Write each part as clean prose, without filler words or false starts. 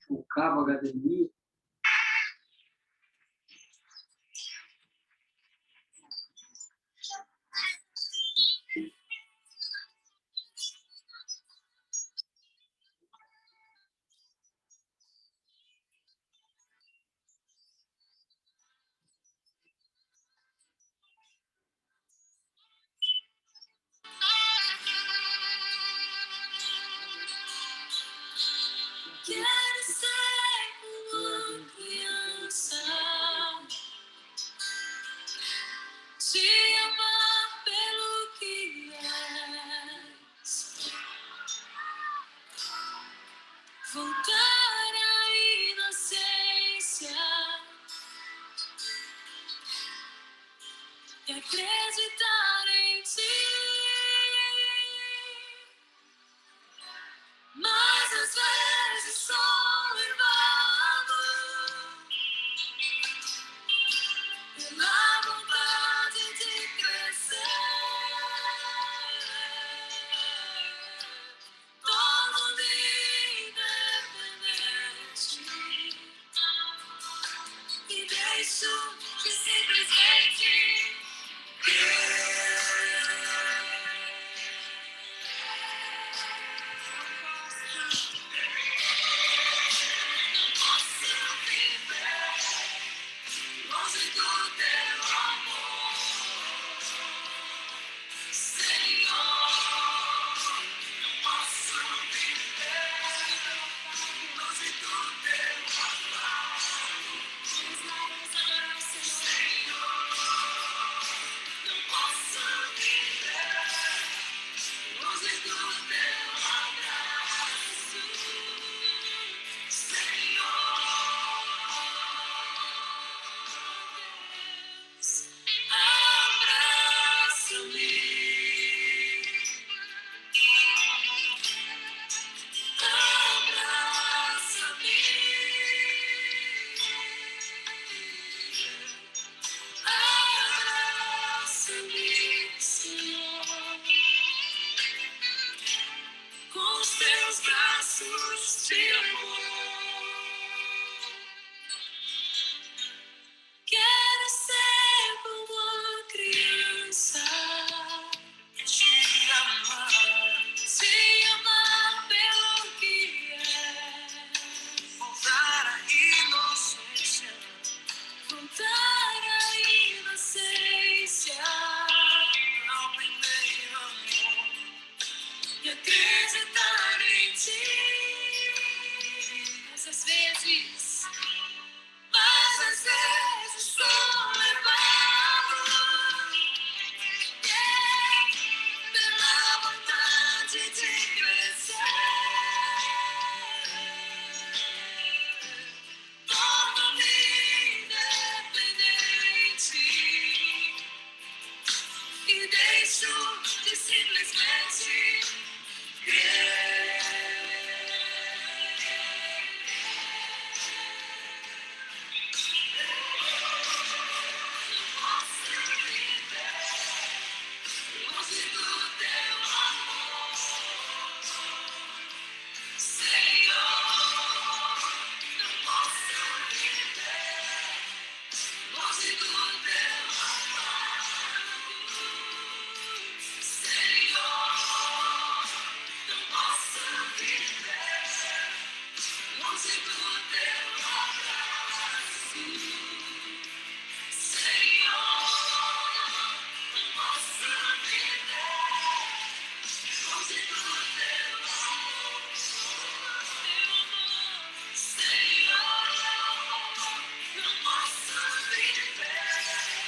o cabo HDMI. Quero ser uma criança, te amar pelo que és, voltar à inocência e acreditar em ti. Mas às vezes sou levado pela vontade de crescer, todo independente, e deixo de simplesmente não posso viver longe do teu amor, Senhor. Não posso viver longe do teu amor, Senhor. Não posso viver longe do teu abraço, Senhor. Abraça-me, abraça-me, abraça-me, Senhor, com os teus braços de amor. Quero ser como a criança, te amar pelo que é, voltar à inocência, ao primeiro amor e acreditar em ti. Mas às vezes sou levado pela vontade de crescer, torno-me independente e deixo de simplesmente crer. Não posso viver longe do teu amor, Senhor. Não posso viver longe do teu amor, Senhor. Não posso viver longe do teu abraço, Senhor. Não posso viver longe do teu amor, Senhor. Não posso viver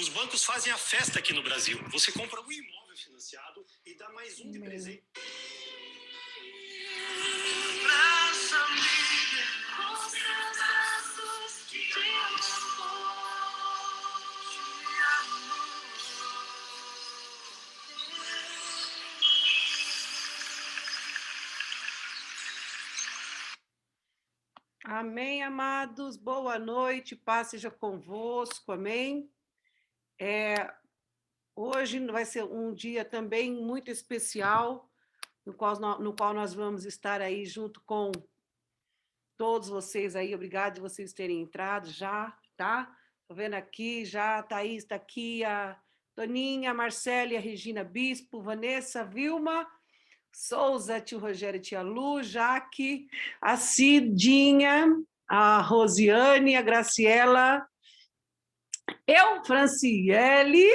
Os bancos fazem a festa aqui no Brasil. Você compra um imóvel financiado e dá mais um de presente. Amém, amados. Boa noite, paz seja convosco, amém. Hoje vai ser um dia também muito especial, no qual nós vamos estar aí junto com todos vocês aí. Obrigado de vocês terem entrado já, tá? Tô vendo aqui já, a Thaís está aqui, a Toninha, a Marcele, a Regina Bispo, Vanessa, Vilma, Souza, tio Rogério, tia Lu, Jaque, a Cidinha, a Rosiane, a Graciela, eu, Franciele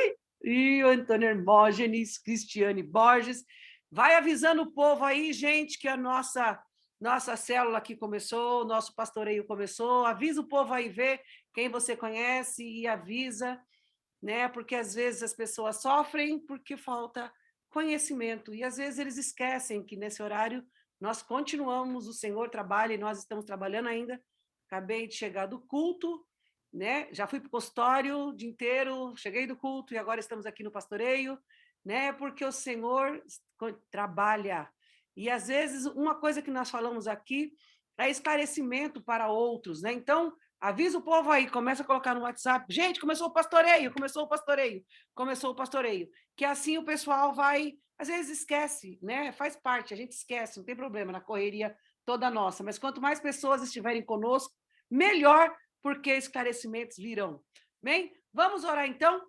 e o Antônio Hermógenes, Cristiane Borges. Vai avisando o povo aí, gente, que a nossa célula aqui começou, o nosso pastoreio começou. Avisa o povo aí, vê quem você conhece e avisa, né? Porque às vezes as pessoas sofrem porque falta conhecimento e às vezes eles esquecem que nesse horário nós continuamos, o Senhor trabalha e nós estamos trabalhando ainda. Acabei de chegar do culto, né? Já fui para o consultório o dia inteiro, cheguei do culto e agora estamos aqui no pastoreio, né? Porque o Senhor trabalha. E às vezes uma coisa que nós falamos aqui é esclarecimento para outros, né? Então, avisa o povo aí, começa a colocar no WhatsApp. Gente, começou o pastoreio, começou o pastoreio, começou o pastoreio. Que assim o pessoal vai, às vezes esquece, né? Faz parte, a gente esquece, não tem problema na correria toda nossa. Mas quanto mais pessoas estiverem conosco, melhor, porque esclarecimentos virão. Bem, vamos orar então.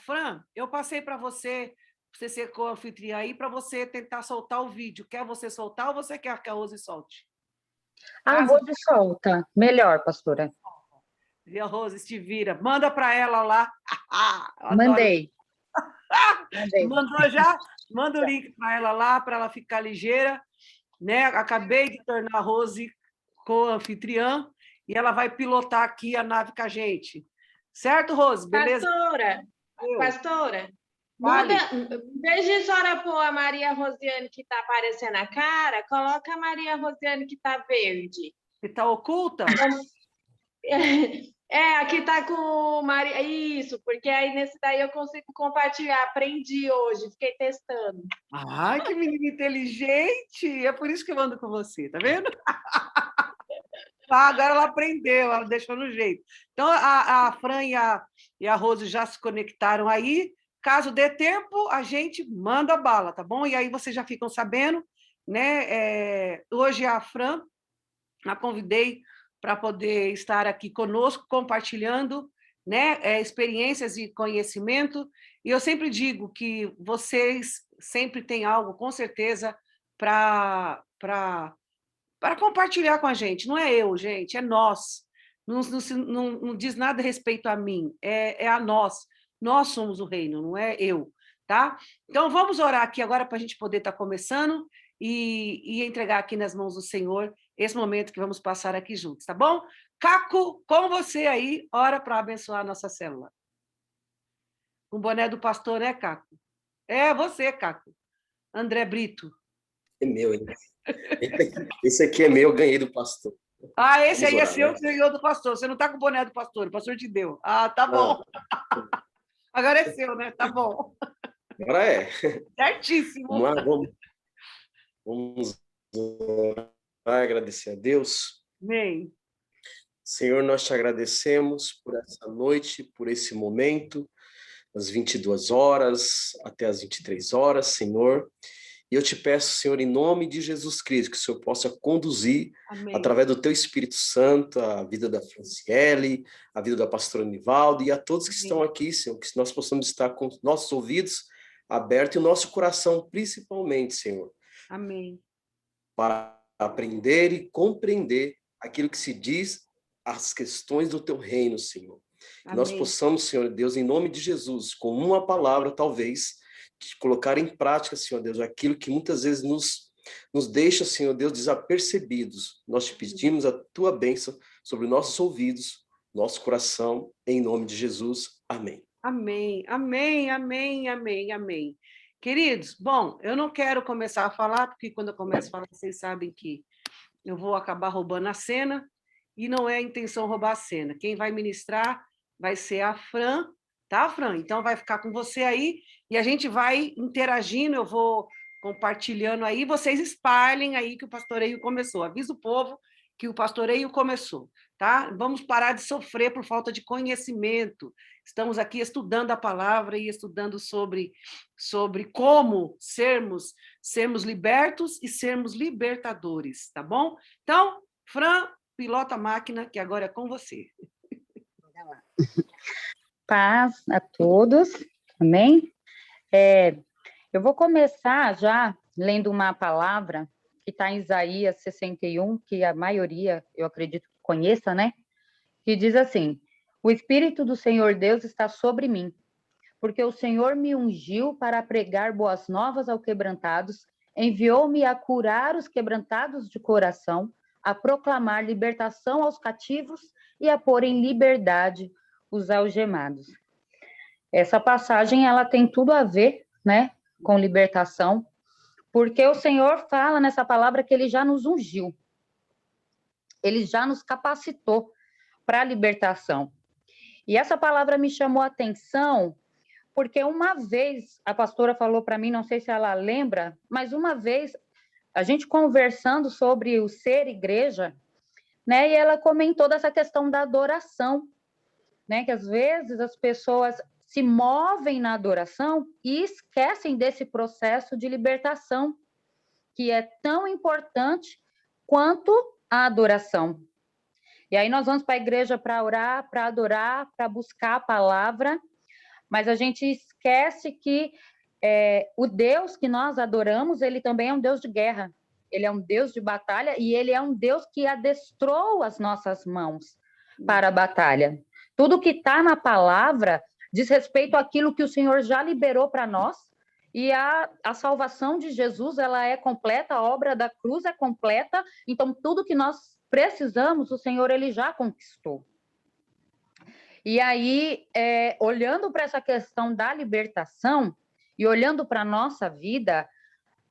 Fran, eu passei para você ser co-anfitriã aí, para você tentar soltar o vídeo. Quer você soltar ou você quer que a Rose solte? A Rose solta. Melhor, pastora. E a Rose se vira. Manda para ela lá. Mandei. Mandou já? Manda o link para ela lá, para ela ficar ligeira. Né? Acabei de tornar a Rose co-anfitriã e ela vai pilotar aqui a nave com a gente. Certo, Rose? Beleza? Pastora, Vale. muda, em vez de a senhora pôr a Maria Rosiane que está aparecendo a cara, coloca a Maria Rosiane que está verde. Que está oculta? Aqui está com Maria. Isso, porque aí nesse daí eu consigo compartilhar. Aprendi hoje, fiquei testando. Ai, que menina inteligente! É por isso que eu ando com você, tá vendo? Agora ela aprendeu, ela deixou no jeito. Então, a Fran e a Rose já se conectaram aí. Caso dê tempo, a gente manda bala, tá bom? E aí vocês já ficam sabendo, né? Hoje a Fran, a convidei para poder estar aqui conosco, compartilhando, né? Experiências e conhecimento. E eu sempre digo que vocês sempre têm algo, com certeza, para compartilhar com a gente. Não é eu, gente, é nós. Não diz nada a respeito a mim, é a nós. Nós somos o reino, não é eu, tá? Então, vamos orar aqui agora para a gente poder estar começando e entregar aqui nas mãos do Senhor esse momento que vamos passar aqui juntos, tá bom? Caco, com você aí, ora para abençoar a nossa célula. Com o boné do pastor, né, Caco? É você, Caco. André Brito. É meu, hein? Esse aqui é meu, eu ganhei do pastor. Ah, esse Vamos aí orar, é seu, né? que ganhou do pastor. Você não está com o boné do pastor, o pastor te deu. Ah, tá bom. Agora é seu, né? Tá bom. Agora é. Certíssimo. Vamos orar, agradecer a Deus. Amém. Senhor, nós te agradecemos por essa noite, por esse momento, das 22 horas até as 23 horas, Senhor. E eu te peço, Senhor, em nome de Jesus Cristo, que o Senhor possa conduzir, Amém. através do teu Espírito Santo, a vida da Franciele, a vida da pastora Nivaldo e a todos que estão aqui, Senhor, que nós possamos estar com nossos ouvidos abertos e o nosso coração, principalmente, Senhor. Amém. Para aprender e compreender aquilo que se diz, as questões do teu reino, Senhor. Que Amém. nós possamos, Senhor Deus, em nome de Jesus, com uma palavra, talvez, colocar em prática, Senhor Deus, aquilo que muitas vezes nos deixa, Senhor Deus, desapercebidos. Nós te pedimos a tua bênção sobre nossos ouvidos, nosso coração, em nome de Jesus. Amém. Amém, amém, amém, amém, amém. Queridos, bom, eu não quero começar a falar, porque quando eu começo a falar, vocês sabem que eu vou acabar roubando a cena, e não é a intenção roubar a cena. Quem vai ministrar vai ser a Fran, tá, Fran? Então vai ficar com você aí, e a gente vai interagindo, eu vou compartilhando aí, vocês espalhem aí que o pastoreio começou. Avisa o povo que o pastoreio começou, tá? Vamos parar de sofrer por falta de conhecimento. Estamos aqui estudando a palavra e estudando sobre como sermos libertos e sermos libertadores, tá bom? Então, Fran, pilota a máquina, que agora é com você. Paz a todos, amém? Eu vou começar já lendo uma palavra que está em Isaías 61, que a maioria, eu acredito, conheça, né? Que diz assim: o Espírito do Senhor Deus está sobre mim, porque o Senhor me ungiu para pregar boas novas aos quebrantados, enviou-me a curar os quebrantados de coração, a proclamar libertação aos cativos e a pôr em liberdade os algemados. Essa passagem, ela tem tudo a ver, né, com libertação, porque o Senhor fala nessa palavra que Ele já nos ungiu, Ele já nos capacitou para a libertação. E essa palavra me chamou a atenção, porque uma vez a pastora falou para mim, não sei se ela lembra, mas uma vez a gente conversando sobre o ser igreja, né, e ela comentou dessa questão da adoração, né, que às vezes as pessoas se movem na adoração e esquecem desse processo de libertação, que é tão importante quanto a adoração. E aí nós vamos para a igreja para orar, para adorar, para buscar a palavra, mas a gente esquece que o Deus que nós adoramos, ele também é um Deus de guerra, ele é um Deus de batalha e ele é um Deus que adestrou as nossas mãos para a batalha. Tudo que está na palavra diz respeito àquilo que o Senhor já liberou para nós, e a salvação de Jesus, ela é completa, a obra da cruz é completa, então tudo que nós precisamos, o Senhor, ele já conquistou. E aí, olhando para essa questão da libertação, e olhando para a nossa vida,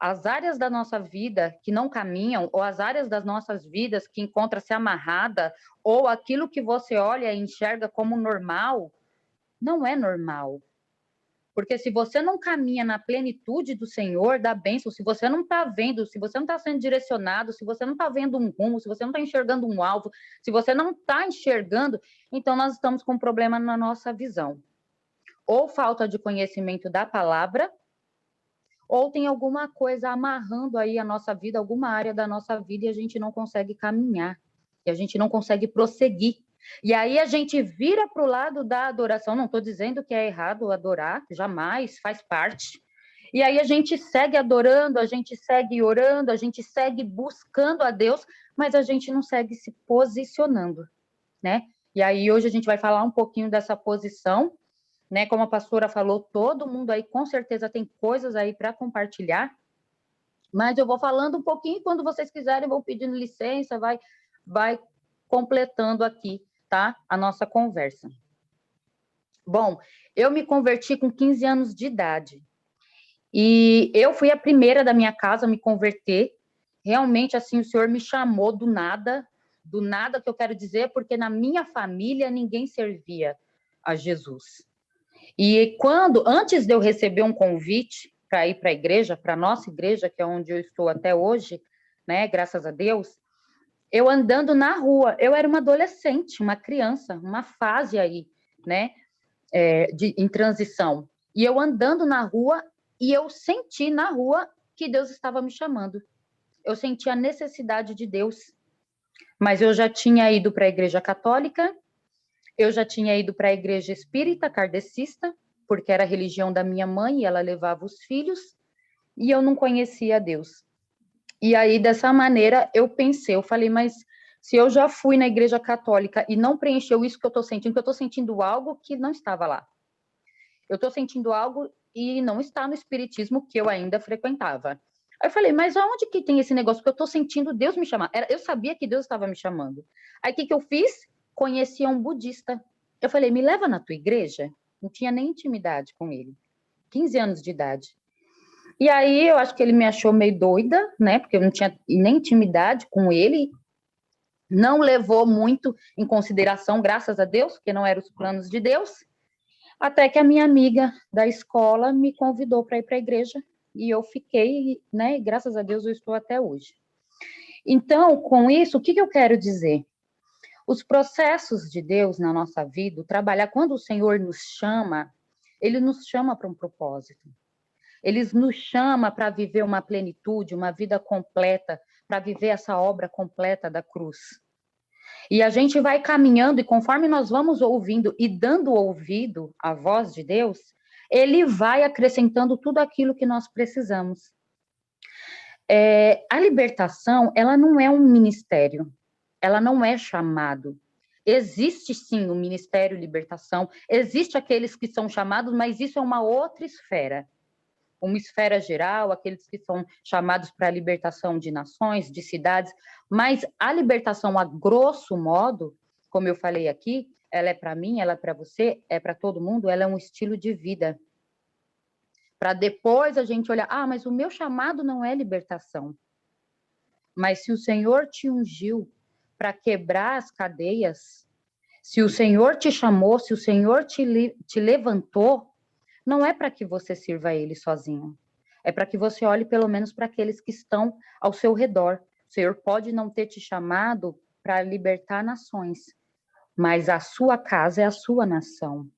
as áreas da nossa vida que não caminham, ou as áreas das nossas vidas que encontram-se amarrada, ou aquilo que você olha e enxerga como normal, não é normal. Porque se você não caminha na plenitude do Senhor, da bênção, se você não está vendo, se você não está sendo direcionado, se você não está vendo um rumo, se você não está enxergando um alvo, se você não está enxergando, então nós estamos com um problema na nossa visão. Ou falta de conhecimento da palavra, ou tem alguma coisa amarrando aí a nossa vida, alguma área da nossa vida, e a gente não consegue caminhar, e a gente não consegue prosseguir. E aí a gente vira para o lado da adoração, não estou dizendo que é errado adorar, jamais, faz parte. E aí a gente segue adorando, a gente segue orando, a gente segue buscando a Deus, mas a gente não segue se posicionando, né? E aí hoje a gente vai falar um pouquinho dessa posição, né? Como a pastora falou, todo mundo aí com certeza tem coisas aí para compartilhar, mas eu vou falando um pouquinho, quando vocês quiserem, vou pedindo licença, vai completando aqui, tá? A nossa conversa. Bom, eu me converti com 15 anos de idade. E eu fui a primeira da minha casa a me converter. Realmente, assim, o Senhor me chamou do nada que eu quero dizer, porque na minha família ninguém servia a Jesus. E antes de eu receber um convite para ir para a igreja, para a nossa igreja, que é onde eu estou até hoje, né, graças a Deus, eu andando na rua, eu era uma adolescente, uma criança, uma fase aí, né, em transição. E eu andando na rua, e eu senti na rua que Deus estava me chamando. Eu senti a necessidade de Deus. Mas eu já tinha ido para a igreja católica, eu já tinha ido para a igreja espírita, kardecista, porque era a religião da minha mãe, e ela levava os filhos, e eu não conhecia Deus. E aí, dessa maneira, eu pensei, eu falei, mas se eu já fui na igreja católica e não preencheu isso que eu estou sentindo, que eu estou sentindo algo que não estava lá. Eu estou sentindo algo e não está no espiritismo que eu ainda frequentava. Aí eu falei, mas aonde que tem esse negócio? Porque eu estou sentindo Deus me chamar. Eu sabia que Deus estava me chamando. Aí o que eu fiz? conhecia um budista. Eu falei, me leva na tua igreja? Não tinha nem intimidade com ele. 15 anos de idade. E aí, eu acho que ele me achou meio doida, né? Porque eu não tinha nem intimidade com ele. Não levou muito em consideração, graças a Deus, porque não eram os planos de Deus. Até que a minha amiga da escola me convidou para ir para a igreja. E eu fiquei, né? E graças a Deus eu estou até hoje. Então, com isso, o que eu quero dizer? Os processos de Deus na nossa vida, trabalhar quando o Senhor nos chama, Ele nos chama para um propósito. Ele nos chama para viver uma plenitude, uma vida completa, para viver essa obra completa da cruz. E a gente vai caminhando, e conforme nós vamos ouvindo e dando ouvido à voz de Deus, Ele vai acrescentando tudo aquilo que nós precisamos. A libertação, ela não é um ministério, ela não é chamado. Existe sim o Ministério Libertação, existe aqueles que são chamados, mas isso é uma outra esfera. Uma esfera geral, aqueles que são chamados para a libertação de nações, de cidades, mas a libertação, a grosso modo, como eu falei aqui, ela é para mim, ela é para você, é para todo mundo, ela é um estilo de vida. Para depois a gente olhar, mas o meu chamado não é libertação. Mas se o Senhor te ungiu para quebrar as cadeias, se o Senhor te chamou, se o Senhor te levantou, não é para que você sirva a Ele sozinho. É para que você olhe pelo menos para aqueles que estão ao seu redor. O Senhor pode não ter te chamado para libertar nações, mas a sua casa é a sua nação.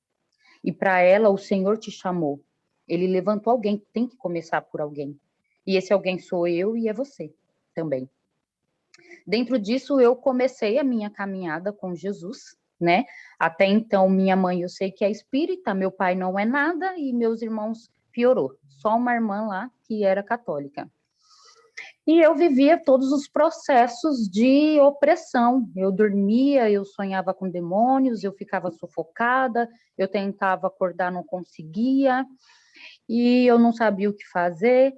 E para ela o Senhor te chamou. Ele levantou alguém, tem que começar por alguém. E esse alguém sou eu e é você também. Dentro disso, eu comecei a minha caminhada com Jesus, né? Até então, minha mãe, eu sei que é espírita, meu pai não é nada, e meus irmãos piorou. Só uma irmã lá que era católica. E eu vivia todos os processos de opressão. Eu dormia, eu sonhava com demônios, eu ficava sufocada, eu tentava acordar, não conseguia, e eu não sabia o que fazer.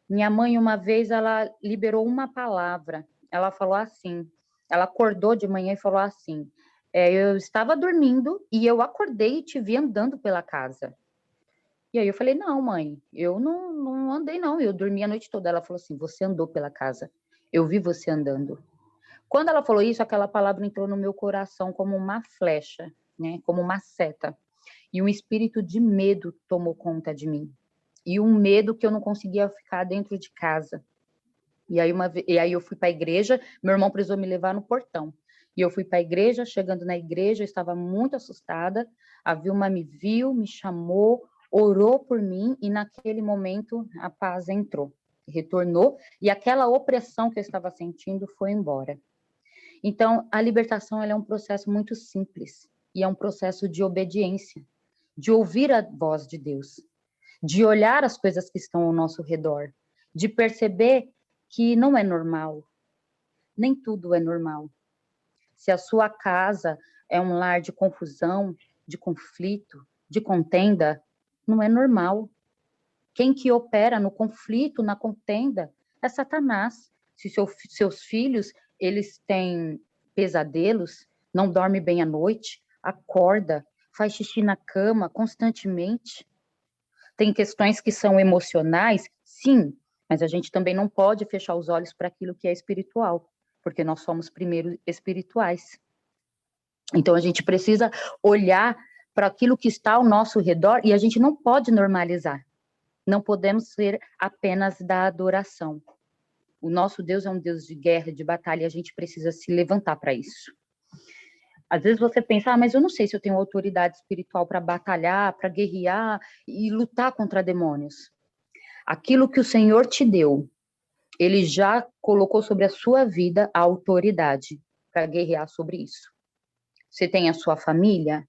Minha mãe, uma vez, ela liberou uma palavra. Ela falou assim, ela acordou de manhã e falou assim, eu estava dormindo e eu acordei e te vi andando pela casa. E aí eu falei, não, mãe, eu não andei não, eu dormi a noite toda. Ela falou assim, você andou pela casa, eu vi você andando. Quando ela falou isso, aquela palavra entrou no meu coração como uma flecha, né, como uma seta. E um espírito de medo tomou conta de mim. E um medo que eu não conseguia ficar dentro de casa. E aí eu fui para a igreja, meu irmão precisou me levar no portão. E eu fui para a igreja, chegando na igreja, eu estava muito assustada. A Vilma me viu, me chamou, orou por mim, e naquele momento a paz entrou, retornou, e aquela opressão que eu estava sentindo foi embora. Então, a libertação ela é um processo muito simples, e é um processo de obediência, de ouvir a voz de Deus, de olhar as coisas que estão ao nosso redor, de perceber que não é normal, nem tudo é normal. Se a sua casa é um lar de confusão, de conflito, de contenda, não é normal. Quem que opera no conflito, na contenda, é Satanás. Se seus filhos, eles têm pesadelos, não dorme bem à noite, acorda, faz xixi na cama constantemente. Tem questões que são emocionais, sim, mas a gente também não pode fechar os olhos para aquilo que é espiritual, porque nós somos primeiro espirituais. Então a gente precisa olhar para aquilo que está ao nosso redor e a gente não pode normalizar. Não podemos ser apenas da adoração. O nosso Deus é um Deus de guerra, de batalha, e a gente precisa se levantar para isso. Às vezes você pensa, mas eu não sei se eu tenho autoridade espiritual para batalhar, para guerrear e lutar contra demônios. Aquilo que o Senhor te deu, Ele já colocou sobre a sua vida a autoridade para guerrear sobre isso. Você tem a sua família,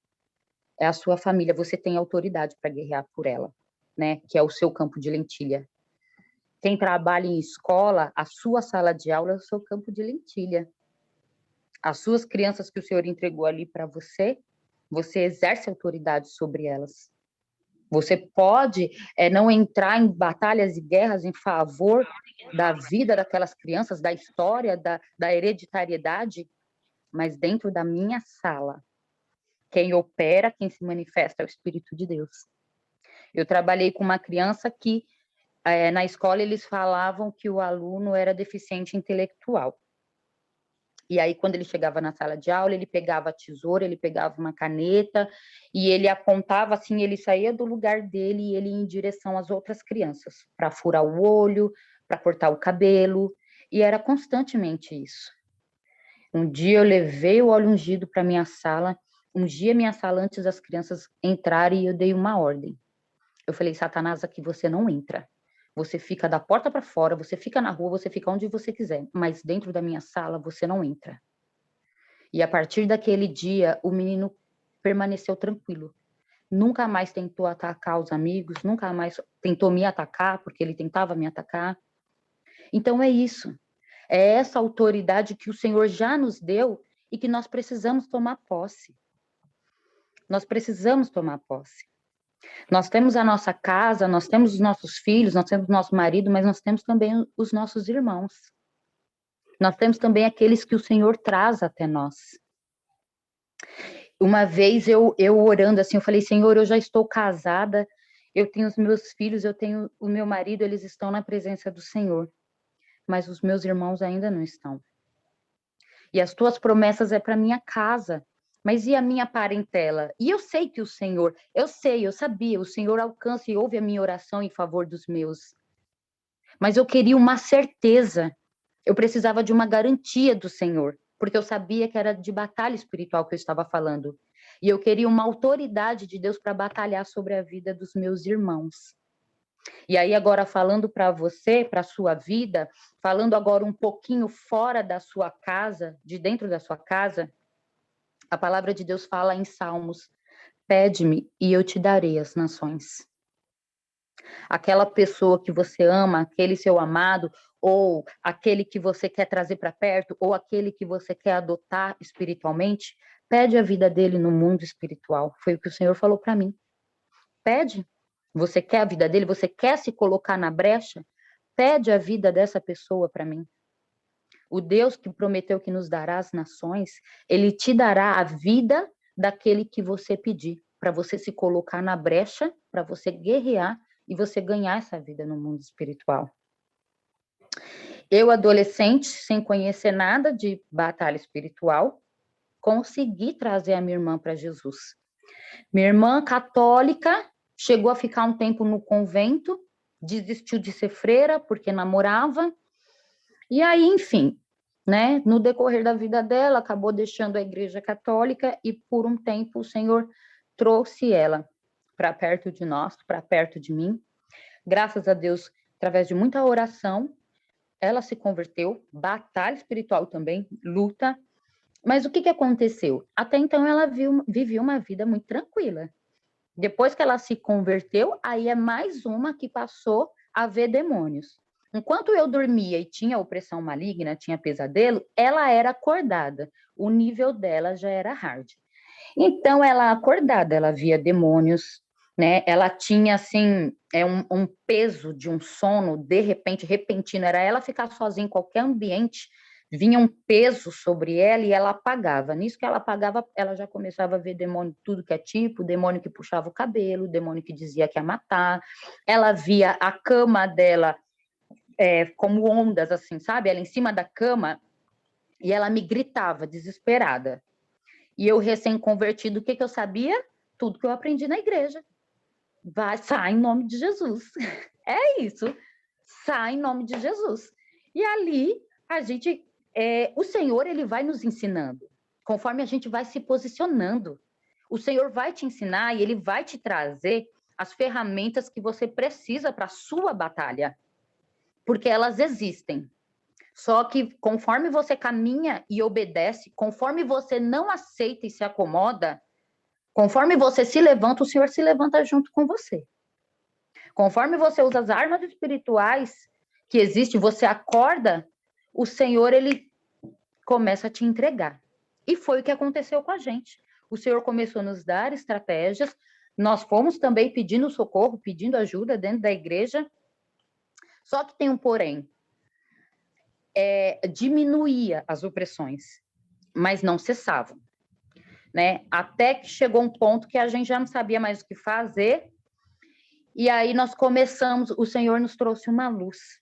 é a sua família, você tem autoridade para guerrear por ela, né? Que é o seu campo de lentilha. Quem trabalha em escola, a sua sala de aula é o seu campo de lentilha. As suas crianças que o Senhor entregou ali para você, você exerce autoridade sobre elas. Você pode não entrar em batalhas e guerras em favor da vida daquelas crianças, da história, da hereditariedade, mas dentro da minha sala, quem opera, quem se manifesta é o Espírito de Deus. Eu trabalhei com uma criança que, na escola, eles falavam que o aluno era deficiente intelectual. E aí, quando ele chegava na sala de aula, ele pegava a tesoura, ele pegava uma caneta, e ele apontava assim, ele saía do lugar dele e ele ia em direção às outras crianças, para furar o olho, para cortar o cabelo, e era constantemente isso. Um dia eu levei o óleo ungido para minha sala, ungi a minha sala antes das crianças entrarem e eu dei uma ordem. Eu falei, Satanás, aqui você não entra. Você fica da porta para fora, você fica na rua, você fica onde você quiser, mas dentro da minha sala você não entra. E a partir daquele dia, o menino permaneceu tranquilo. Nunca mais tentou atacar os amigos, nunca mais tentou me atacar, porque ele tentava me atacar. Então é isso. É essa autoridade que o Senhor já nos deu e que nós precisamos tomar posse. Nós precisamos tomar posse. Nós temos a nossa casa, nós temos os nossos filhos, nós temos o nosso marido, mas nós temos também os nossos irmãos. Nós temos também aqueles que o Senhor traz até nós. Uma vez eu orando assim, eu falei, Senhor, eu já estou casada, eu tenho os meus filhos, eu tenho o meu marido, eles estão na presença do Senhor, mas os meus irmãos ainda não estão. E as tuas promessas é para minha casa. Mas e a minha parentela? E eu sei que o Senhor, eu sabia, o Senhor alcança e ouve a minha oração em favor dos meus. Mas eu queria uma certeza, eu precisava de uma garantia do Senhor, porque eu sabia que era de batalha espiritual que eu estava falando. E eu queria uma autoridade de Deus para batalhar sobre a vida dos meus irmãos. E aí agora falando para você, para a sua vida, falando agora um pouquinho fora da sua casa, de dentro da sua casa, a palavra de Deus fala em Salmos, pede-me e eu te darei as nações. Aquela pessoa que você ama, aquele seu amado, ou aquele que você quer trazer para perto, ou aquele que você quer adotar espiritualmente, pede a vida dele no mundo espiritual. Foi o que o Senhor falou para mim. Pede. Você quer a vida dele? Você quer se colocar na brecha? Pede a vida dessa pessoa para mim. O Deus que prometeu que nos dará as nações, ele te dará a vida daquele que você pedir, para você se colocar na brecha, para você guerrear e você ganhar essa vida no mundo espiritual. Eu, adolescente, sem conhecer nada de batalha espiritual, consegui trazer a minha irmã para Jesus. Minha irmã católica chegou a ficar um tempo no convento, desistiu de ser freira porque namorava. E aí, enfim, né, no decorrer da vida dela, acabou deixando a Igreja Católica e por um tempo o Senhor trouxe ela para perto de nós, para perto de mim. Graças a Deus, através de muita oração, ela se converteu, batalha espiritual também, luta. Mas o que aconteceu? Até então ela vivia uma vida muito tranquila. Depois que ela se converteu, aí é mais uma que passou a ver demônios. Enquanto eu dormia e tinha opressão maligna, tinha pesadelo, ela era acordada. O nível dela já era hard. Então, ela acordada, ela via demônios, né? Ela tinha, assim, um peso de um sono, de repente, repentino. Era ela ficar sozinha em qualquer ambiente, vinha um peso sobre ela e ela apagava. Nisso que ela apagava, ela já começava a ver demônio de tudo que é tipo, demônio que puxava o cabelo, demônio que dizia que ia matar. Ela via a cama dela como ondas, assim, sabe? Ela em cima da cama e ela me gritava, desesperada. E eu, recém-convertido, o que eu sabia? Tudo que eu aprendi na igreja. Sai em nome de Jesus. É isso. Sai em nome de Jesus. E ali, a gente... o Senhor, ele vai nos ensinando. Conforme a gente vai se posicionando. O Senhor vai te ensinar e ele vai te trazer as ferramentas que você precisa para a sua batalha. Porque elas existem. Só que conforme você caminha e obedece, conforme você não aceita e se acomoda, conforme você se levanta, o Senhor se levanta junto com você. Conforme você usa as armas espirituais que existem, você acorda, o Senhor, ele começa a te entregar. E foi o que aconteceu com a gente. O Senhor começou a nos dar estratégias, nós fomos também pedindo socorro, pedindo ajuda dentro da igreja. Só que tem um porém. Diminuía as opressões. mas não cessavam, né? Até que chegou um ponto que a gente já não sabia mais o que fazer, e aí nós começamos, o Senhor nos trouxe uma luz.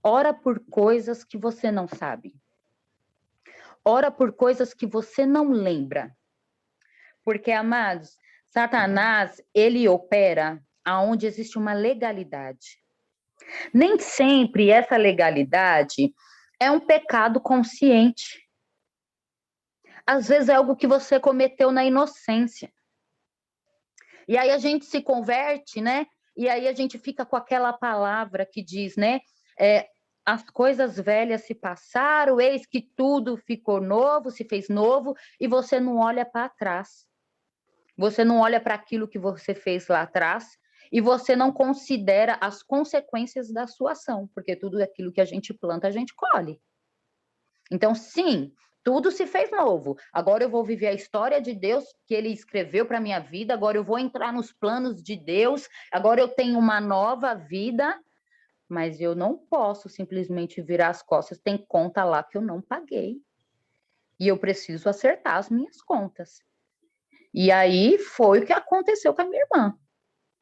Ora por coisas que você não sabe. Ora por coisas que você não lembra. Porque, amados, Satanás, ele opera aonde existe uma legalidade. Nem sempre essa legalidade é um pecado consciente. Às vezes é algo que você cometeu na inocência. E aí a gente se converte, né? E aí a gente fica com aquela palavra que diz, né? As coisas velhas se passaram, eis que tudo ficou novo, se fez novo, e você não olha para trás. Você não olha para aquilo que você fez lá atrás, e você não considera as consequências da sua ação, porque tudo aquilo que a gente planta, a gente colhe. Então, sim, tudo se fez novo. Agora eu vou viver a história de Deus que Ele escreveu para a minha vida, agora eu vou entrar nos planos de Deus, agora eu tenho uma nova vida, mas eu não posso simplesmente virar as costas, tem conta lá que eu não paguei. E eu preciso acertar as minhas contas. E aí foi o que aconteceu com a minha irmã.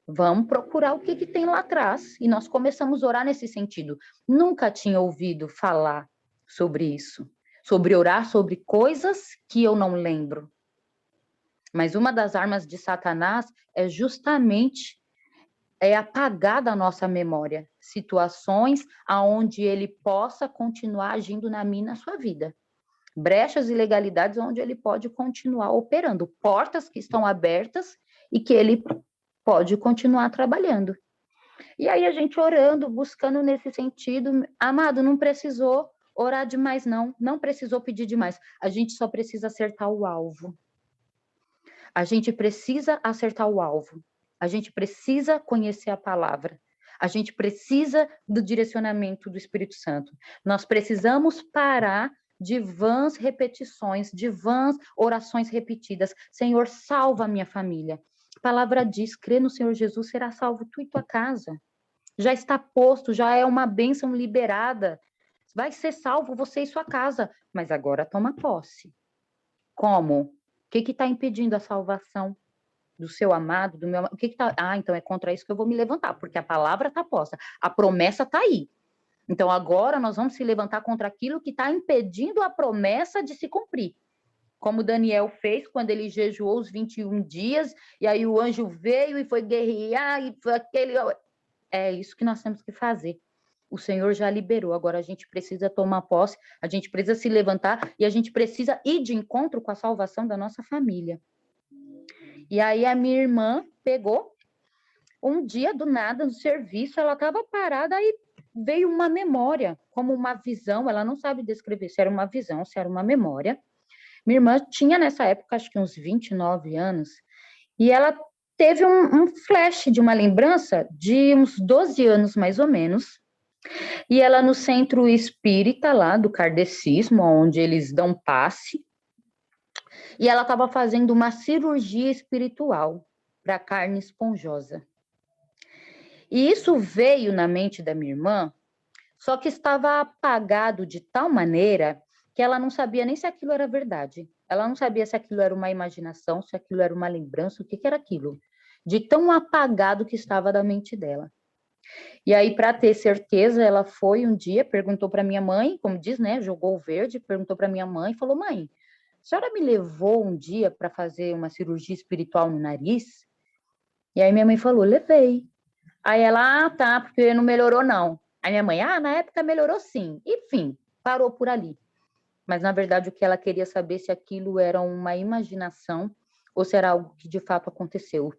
Vamos procurar o que tem lá atrás. E nós começamos a orar nesse sentido. Nunca tinha ouvido falar sobre isso. Sobre orar sobre coisas que eu não lembro. Mas uma das armas de Satanás é justamente apagar da nossa memória situações aonde ele possa continuar agindo na minha e na sua vida. Brechas e ilegalidades onde ele pode continuar operando. Portas que estão abertas e que ele pode continuar trabalhando. E aí a gente orando, buscando nesse sentido. Amado, não precisou orar demais, não. Não precisou pedir demais. A gente só precisa acertar o alvo. A gente precisa acertar o alvo. A gente precisa conhecer a palavra. A gente precisa do direcionamento do Espírito Santo. Nós precisamos parar de vãs repetições, de vãs orações repetidas. Senhor, salva a minha família. A palavra diz, crê no Senhor Jesus, será salvo tu e tua casa. Já está posto, já é uma bênção liberada. Vai ser salvo você e sua casa. Mas agora toma posse. Como? O que está impedindo a salvação do seu amado, do meu amado? O que está... então é contra isso que eu vou me levantar, porque a palavra está posta, a promessa está aí. Então agora nós vamos se levantar contra aquilo que está impedindo a promessa de se cumprir. Como Daniel fez quando ele jejuou os 21 dias, e aí o anjo veio e foi guerrear, e foi aquele... É isso que nós temos que fazer. O Senhor já liberou, agora a gente precisa tomar posse, a gente precisa se levantar e a gente precisa ir de encontro com a salvação da nossa família. E aí a minha irmã pegou, um dia do nada, no serviço, ela estava parada e veio uma memória, como uma visão, ela não sabe descrever se era uma visão, se era uma memória. Minha irmã tinha nessa época, acho que uns 29 anos, e ela teve um flash de uma lembrança de uns 12 anos, mais ou menos, e ela no centro espírita lá do kardecismo, onde eles dão passe, e ela estava fazendo uma cirurgia espiritual para carne esponjosa. E isso veio na mente da minha irmã, só que estava apagado de tal maneira que ela não sabia nem se aquilo era verdade. Ela não sabia se aquilo era uma imaginação, se aquilo era uma lembrança, o que era aquilo. De tão apagado que estava da mente dela. E aí, para ter certeza, ela foi um dia, perguntou para minha mãe, como diz, né, jogou o verde, perguntou para minha mãe e falou, mãe, a senhora me levou um dia para fazer uma cirurgia espiritual no nariz? E aí minha mãe falou, levei. Aí ela, tá, porque não melhorou não. Aí minha mãe, na época melhorou sim. Enfim, parou por ali. Mas na verdade o que ela queria saber se aquilo era uma imaginação ou se era algo que de fato aconteceu.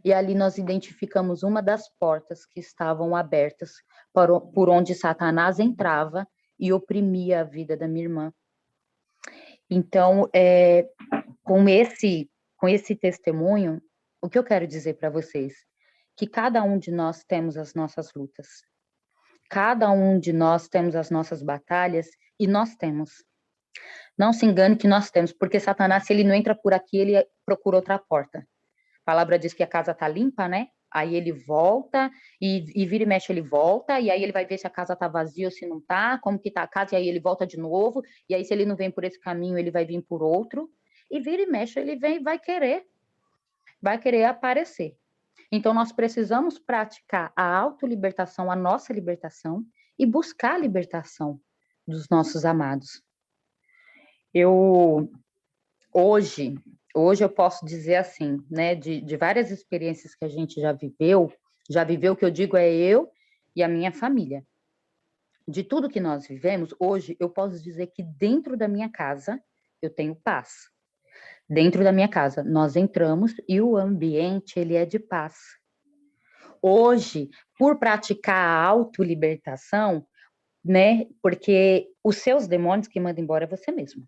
E ali nós identificamos uma das portas que estavam abertas por onde Satanás entrava e oprimia a vida da minha irmã. Então, com esse testemunho, o que eu quero dizer para vocês? Que cada um de nós temos as nossas lutas. Cada um de nós temos as nossas batalhas e nós temos. Não se engane que nós temos, porque Satanás, se ele não entra por aqui, ele procura outra porta. A palavra diz que a casa está limpa, né? Aí ele volta e vira e mexe, ele volta, e aí ele vai ver se a casa tá vazia ou se não tá, como que tá a casa, e aí ele volta de novo, e aí se ele não vem por esse caminho, ele vai vir por outro, e vira e mexe, ele vem e vai querer aparecer. Então, nós precisamos praticar a autolibertação, a nossa libertação, e buscar a libertação dos nossos amados. Hoje eu posso dizer assim, né, de várias experiências que a gente já viveu, que eu digo é eu e a minha família. De tudo que nós vivemos, hoje eu posso dizer que dentro da minha casa eu tenho paz. Dentro da minha casa, nós entramos e o ambiente, ele é de paz. Hoje, por praticar a autolibertação, né, porque os seus demônios que mandam embora é você mesmo,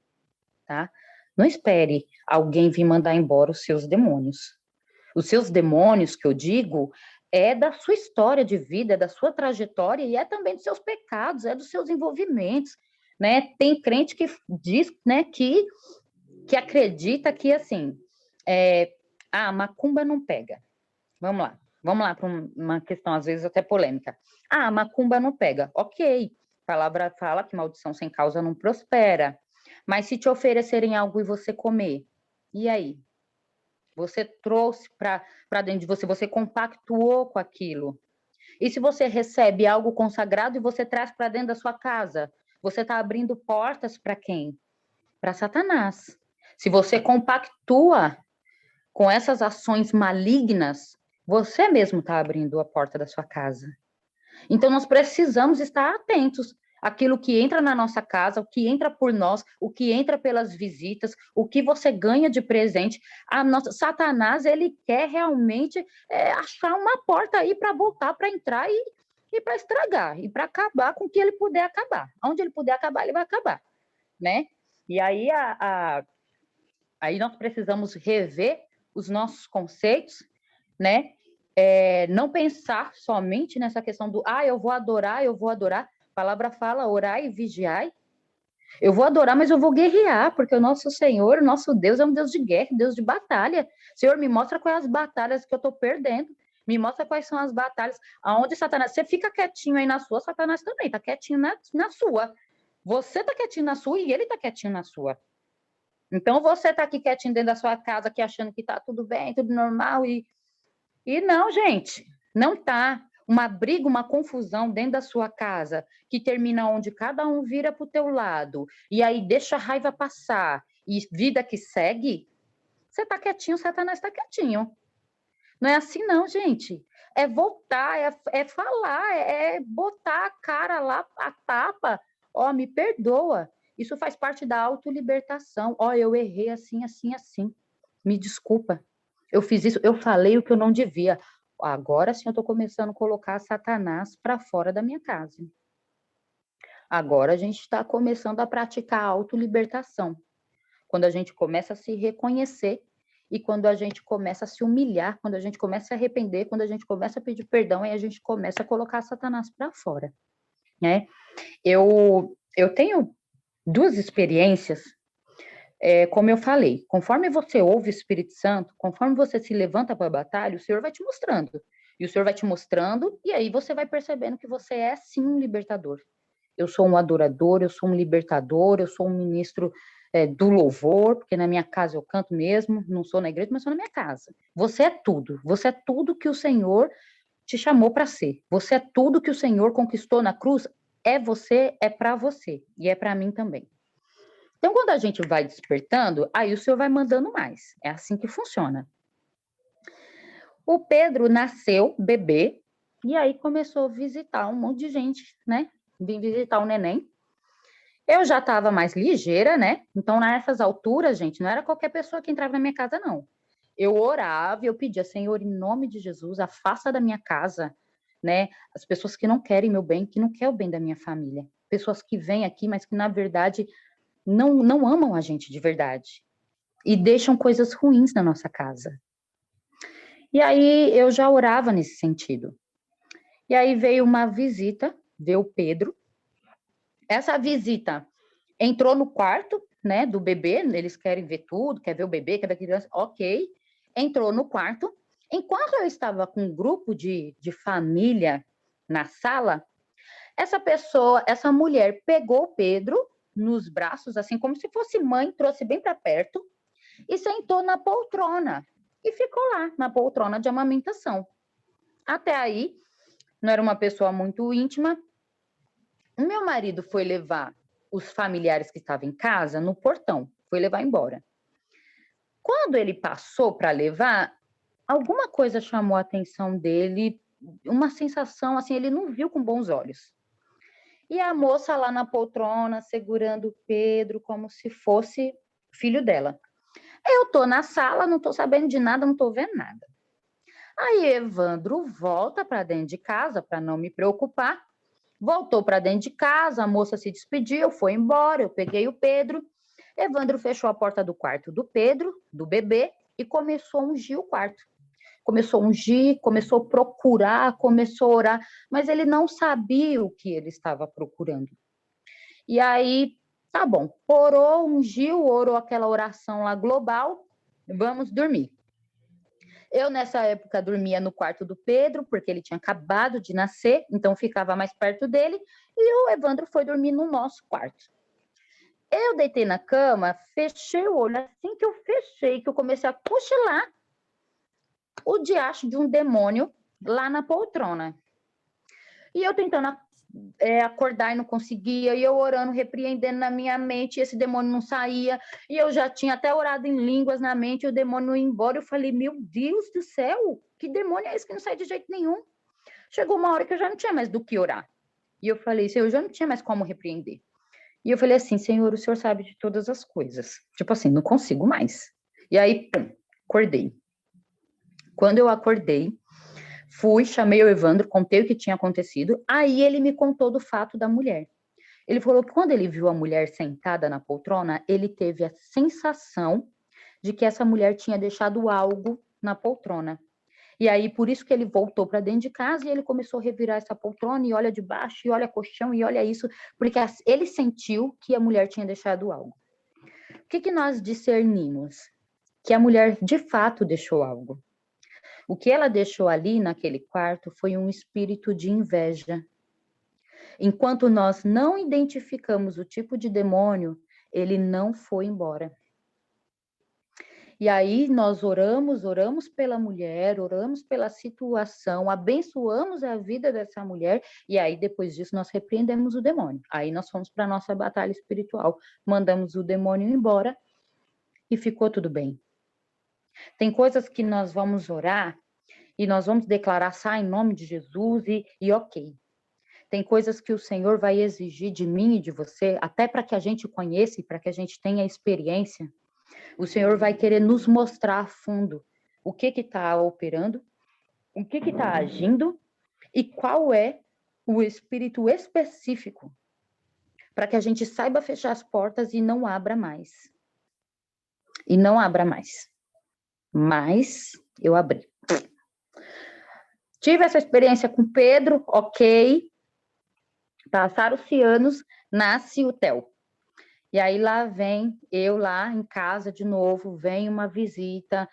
tá? Não espere alguém vir mandar embora os seus demônios. Os seus demônios, que eu digo, é da sua história de vida, é da sua trajetória e é também dos seus pecados, é dos seus envolvimentos, né? Tem crente que diz, né, que acredita que, assim, macumba não pega. Vamos lá para uma questão, às vezes, até polêmica. Macumba não pega. Ok, a palavra fala que maldição sem causa não prospera. Mas se te oferecerem algo e você comer, e aí? Você trouxe para dentro de você, você compactuou com aquilo. E se você recebe algo consagrado e você traz para dentro da sua casa, você está abrindo portas para quem? Para Satanás. Se você compactua com essas ações malignas, você mesmo está abrindo a porta da sua casa. Então, nós precisamos estar atentos àquilo que entra na nossa casa, o que entra por nós, o que entra pelas visitas, o que você ganha de presente. Satanás, ele quer realmente achar uma porta aí para voltar, para entrar e para estragar, e para acabar com o que ele puder acabar. Onde ele puder acabar, ele vai acabar, né? E aí, aí nós precisamos rever os nossos conceitos, né? Não pensar somente nessa questão do, eu vou adorar. A palavra fala, orai e vigiai. Eu vou adorar, mas eu vou guerrear, porque o nosso Senhor, o nosso Deus é um Deus de guerra, Deus de batalha. Senhor, me mostra quais as batalhas que eu estou perdendo. Me mostra quais são as batalhas aonde Satanás... Você fica quietinho aí na sua, Satanás também está quietinho na sua. Você está quietinho na sua e ele está quietinho na sua. Então, você está aqui quietinho dentro da sua casa, aqui achando que está tudo bem, tudo normal, e não, gente, não está. Uma briga, uma confusão dentro da sua casa, que termina onde cada um vira para o teu lado, e aí deixa a raiva passar, e vida que segue, você está quietinho, Satanás está quietinho. Não é assim não, gente. É voltar, é falar, é botar a cara lá, a tapa, me perdoa. Isso faz parte da autolibertação. Eu errei assim, assim, assim. Me desculpa. Eu fiz isso, eu falei o que eu não devia. Agora sim eu estou começando a colocar Satanás para fora da minha casa. Agora a gente está começando a praticar a autolibertação. Quando a gente começa a se reconhecer e quando a gente começa a se humilhar, quando a gente começa a se arrepender, quando a gente começa a pedir perdão, aí a gente começa a colocar Satanás para fora, né? Eu tenho duas experiências, como eu falei, conforme você ouve o Espírito Santo, conforme você se levanta para a batalha, o Senhor vai te mostrando. E o Senhor vai te mostrando, e aí você vai percebendo que você é sim um libertador. Eu sou um adorador, eu sou um libertador, eu sou um ministro do louvor, porque na minha casa eu canto mesmo, não sou na igreja, mas sou na minha casa. Você é tudo que o Senhor te chamou para ser. Você é tudo que o Senhor conquistou na cruz, é você, é para você, e é para mim também. Então, quando a gente vai despertando, aí o Senhor vai mandando mais. É assim que funciona. O Pedro nasceu bebê, e aí começou a visitar um monte de gente, né? Vim visitar o neném. Eu já estava mais ligeira, né? Então, nessas alturas, gente, não era qualquer pessoa que entrava na minha casa, não. Eu orava, eu pedia, Senhor, em nome de Jesus, afasta da minha casa, né? As pessoas que não querem meu bem, que não querem o bem da minha família. Pessoas que vêm aqui, mas que, na verdade, não amam a gente de verdade. E deixam coisas ruins na nossa casa. E aí, eu já orava nesse sentido. E aí, veio uma visita, veio o Pedro. Essa visita entrou no quarto, né, do bebê, eles querem ver tudo, quer ver o bebê, quer ver a criança, ok. Entrou no quarto, Enquanto eu estava com um grupo de família na sala, essa mulher pegou o Pedro nos braços, assim como se fosse mãe, trouxe bem para perto e sentou na poltrona. E ficou lá, na poltrona de amamentação. Até aí, não era uma pessoa muito íntima. O meu marido foi levar os familiares que estavam em casa no portão, foi levar embora. Quando ele passou para levar, alguma coisa chamou a atenção dele, uma sensação assim, ele não viu com bons olhos. E a moça lá na poltrona, segurando o Pedro como se fosse filho dela. Eu tô na sala, não tô sabendo de nada, não tô vendo nada. Aí Evandro volta para dentro de casa, para não me preocupar. Voltou para dentro de casa, a moça se despediu, foi embora, eu peguei o Pedro. Evandro fechou a porta do quarto do Pedro, do bebê, e começou a ungir o quarto. Começou a ungir, começou a procurar, começou a orar, mas ele não sabia o que ele estava procurando. E aí, tá bom, orou, ungiu, orou aquela oração lá global, vamos dormir. Eu, nessa época, dormia no quarto do Pedro, porque ele tinha acabado de nascer, então ficava mais perto dele, e o Evandro foi dormir no nosso quarto. Eu deitei na cama, fechei o olho, assim que eu fechei, que eu comecei a cochilar, o diacho de um demônio lá na poltrona. E eu tentando acordar e não conseguia, e eu orando, repreendendo na minha mente, e esse demônio não saía, e eu já tinha até orado em línguas na mente, e o demônio não ia embora. Eu falei, meu Deus do céu, que demônio é esse que não sai de jeito nenhum? Chegou uma hora que eu já não tinha mais do que orar. E eu falei, Senhor, eu já não tinha mais como repreender. E eu falei assim, Senhor, o Senhor sabe de todas as coisas. Tipo assim, não consigo mais. E aí, pum, acordei. Quando eu acordei, fui, chamei o Evandro, contei o que tinha acontecido, aí ele me contou do fato da mulher. Ele falou que quando ele viu a mulher sentada na poltrona, ele teve a sensação de que essa mulher tinha deixado algo na poltrona. E aí, por isso que ele voltou para dentro de casa e ele começou a revirar essa poltrona e olha de baixo, e olha colchão, e olha isso, porque ele sentiu que a mulher tinha deixado algo. O que nós discernimos? Que a mulher, de fato, deixou algo. O que ela deixou ali naquele quarto foi um espírito de inveja. Enquanto nós não identificamos o tipo de demônio, ele não foi embora. E aí nós oramos pela mulher, oramos pela situação, abençoamos a vida dessa mulher, e aí depois disso nós repreendemos o demônio. Aí nós fomos para a nossa batalha espiritual, mandamos o demônio embora e ficou tudo bem. Tem coisas que nós vamos orar e nós vamos declarar, sai em nome de Jesus e ok. Tem coisas que o Senhor vai exigir de mim e de você, até para que a gente conheça e para que a gente tenha experiência. O Senhor vai querer nos mostrar a fundo o que está operando, o que está agindo e qual é o espírito específico para que a gente saiba fechar as portas e não abra mais. E não abra mais. Mas eu abri. Tive essa experiência com Pedro, ok. Passaram-se anos, nasce o Theo. E aí lá vem eu lá em casa de novo, vem uma visita,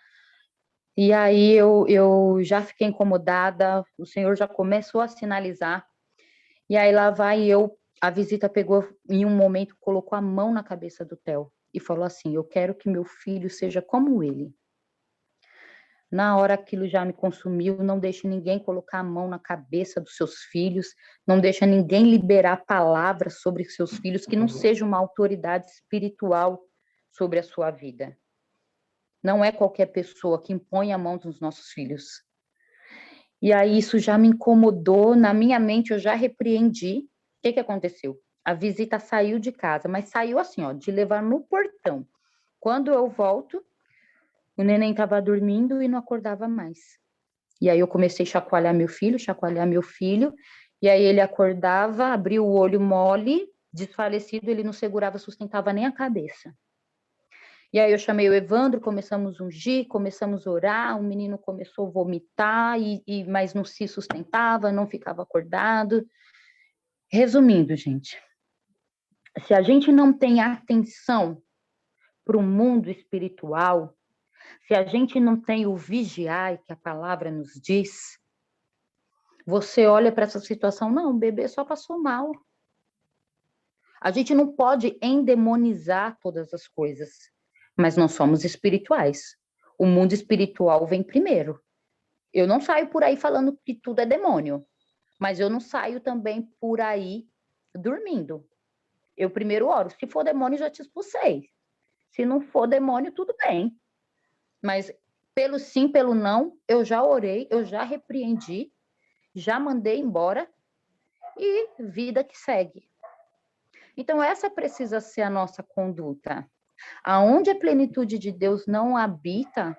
e aí eu já fiquei incomodada, o Senhor já começou a sinalizar, e aí lá vai a visita pegou em um momento, colocou a mão na cabeça do Theo e falou assim, eu quero que meu filho seja como ele. Na hora aquilo já me consumiu, não deixe ninguém colocar a mão na cabeça dos seus filhos, não deixa ninguém liberar palavras sobre seus filhos que não seja uma autoridade espiritual sobre a sua vida. Não é qualquer pessoa que impõe a mão nos nossos filhos. E aí isso já me incomodou, na minha mente eu já repreendi. O que aconteceu? A visita saiu de casa, mas saiu assim, ó, de levar no portão. Quando eu volto, o neném estava dormindo e não acordava mais. E aí eu comecei a chacoalhar meu filho, e aí ele acordava, abria o olho mole, desfalecido, ele não segurava, sustentava nem a cabeça. E aí eu chamei o Evandro, começamos a ungir, começamos a orar, o menino começou a vomitar, mas não se sustentava, não ficava acordado. Resumindo, gente, se a gente não tem atenção para o mundo espiritual, Se a gente não tem o vigiar que a palavra nos diz, você olha para essa situação, não, o bebê só passou mal. A gente não pode endemonizar todas as coisas, mas nós somos espirituais. O mundo espiritual vem primeiro. Eu não saio por aí falando que tudo é demônio, mas eu não saio também por aí dormindo. Eu primeiro oro. Se for demônio, já te expulsei. Se não for demônio, tudo bem. Mas pelo sim, pelo não, eu já orei, eu já repreendi, já mandei embora e vida que segue. Então, essa precisa ser a nossa conduta. Aonde a plenitude de Deus não habita,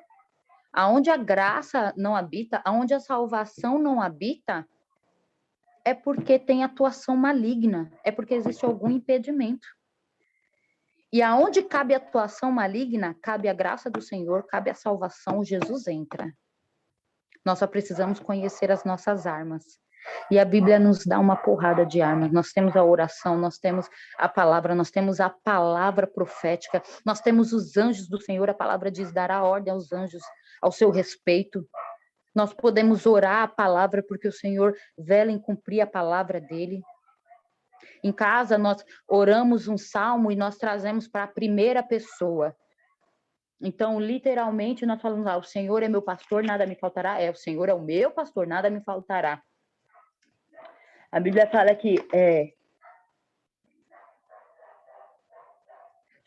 aonde a graça não habita, aonde a salvação não habita, é porque tem atuação maligna, é porque existe algum impedimento. E aonde cabe a atuação maligna, cabe a graça do Senhor, cabe a salvação, Jesus entra. Nós só precisamos conhecer as nossas armas. E a Bíblia nos dá uma porrada de armas. Nós temos a oração, nós temos a palavra, nós temos a palavra profética, nós temos os anjos do Senhor. A palavra diz, dará ordem aos anjos ao seu respeito. Nós podemos orar a palavra porque o Senhor vela em cumprir a palavra dele. Em casa, nós oramos um salmo e nós trazemos para a primeira pessoa. Então, literalmente, nós falamos, o Senhor é meu pastor, nada me faltará. O Senhor é o meu pastor, nada me faltará. A Bíblia fala que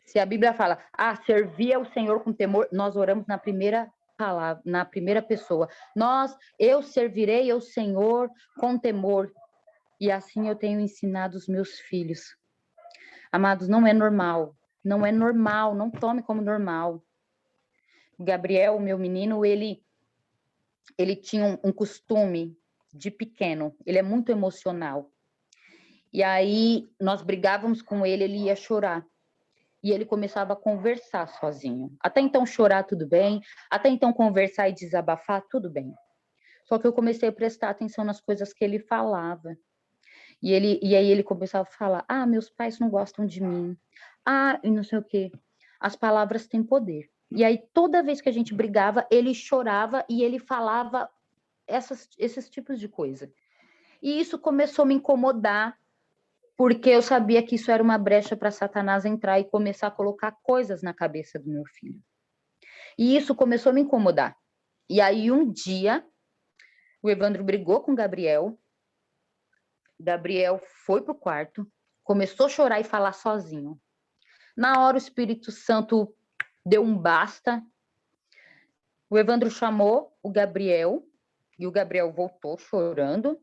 se a Bíblia fala, servir ao Senhor com temor, nós oramos na primeira palavra, na primeira pessoa. Eu servirei ao Senhor com temor. E assim eu tenho ensinado os meus filhos. Amados, não é normal. Não é normal, não tome como normal. Gabriel, o meu menino, ele tinha um costume de pequeno, ele é muito emocional. E aí, nós brigávamos com ele ia chorar. E ele começava a conversar sozinho. Até então, chorar, tudo bem. Até então, conversar e desabafar, tudo bem. Só que eu comecei a prestar atenção nas coisas que ele falava. E aí ele começava a falar, meus pais não gostam de mim. E não sei o quê. As palavras têm poder. E aí, toda vez que a gente brigava, ele chorava e ele falava esses tipos de coisa. E isso começou a me incomodar, porque eu sabia que isso era uma brecha para Satanás entrar e começar a colocar coisas na cabeça do meu filho. E isso começou a me incomodar. E aí, um dia, o Evandro brigou com o Gabriel. Gabriel foi para o quarto, começou a chorar e falar sozinho. Na hora, o Espírito Santo deu um basta. O Evandro chamou o Gabriel, e o Gabriel voltou chorando,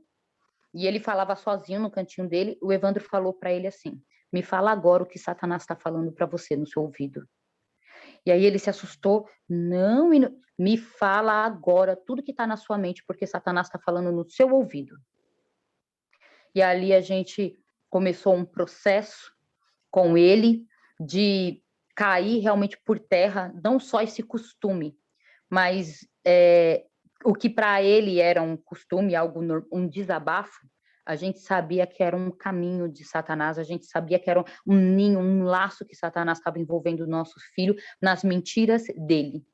e ele falava sozinho no cantinho dele. O Evandro falou para ele assim, me fala agora o que Satanás está falando para você no seu ouvido. E aí ele se assustou, não, me fala agora tudo que está na sua mente, porque Satanás está falando no seu ouvido. E ali a gente começou um processo com ele de cair realmente por terra, não só esse costume, mas o que para ele era um costume, um desabafo, a gente sabia que era um caminho de Satanás, a gente sabia que era um ninho, um laço que Satanás estava envolvendo o nosso filho nas mentiras dele.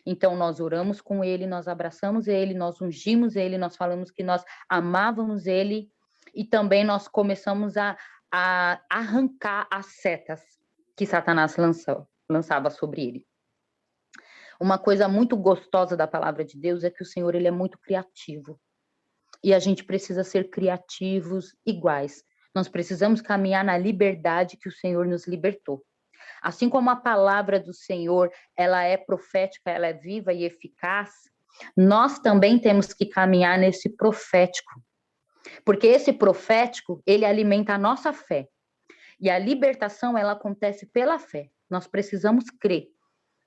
Então, nós oramos com ele, nós abraçamos ele, nós ungimos ele, nós falamos que nós amávamos ele, e também nós começamos a arrancar as setas que Satanás lançava sobre ele. Uma coisa muito gostosa da palavra de Deus é que o Senhor ele é muito criativo. E a gente precisa ser criativos iguais. Nós precisamos caminhar na liberdade que o Senhor nos libertou. Assim como a palavra do Senhor, ela é profética, ela é viva e eficaz, nós também temos que caminhar nesse profético. Porque esse profético, ele alimenta a nossa fé. E a libertação, ela acontece pela fé. Nós precisamos crer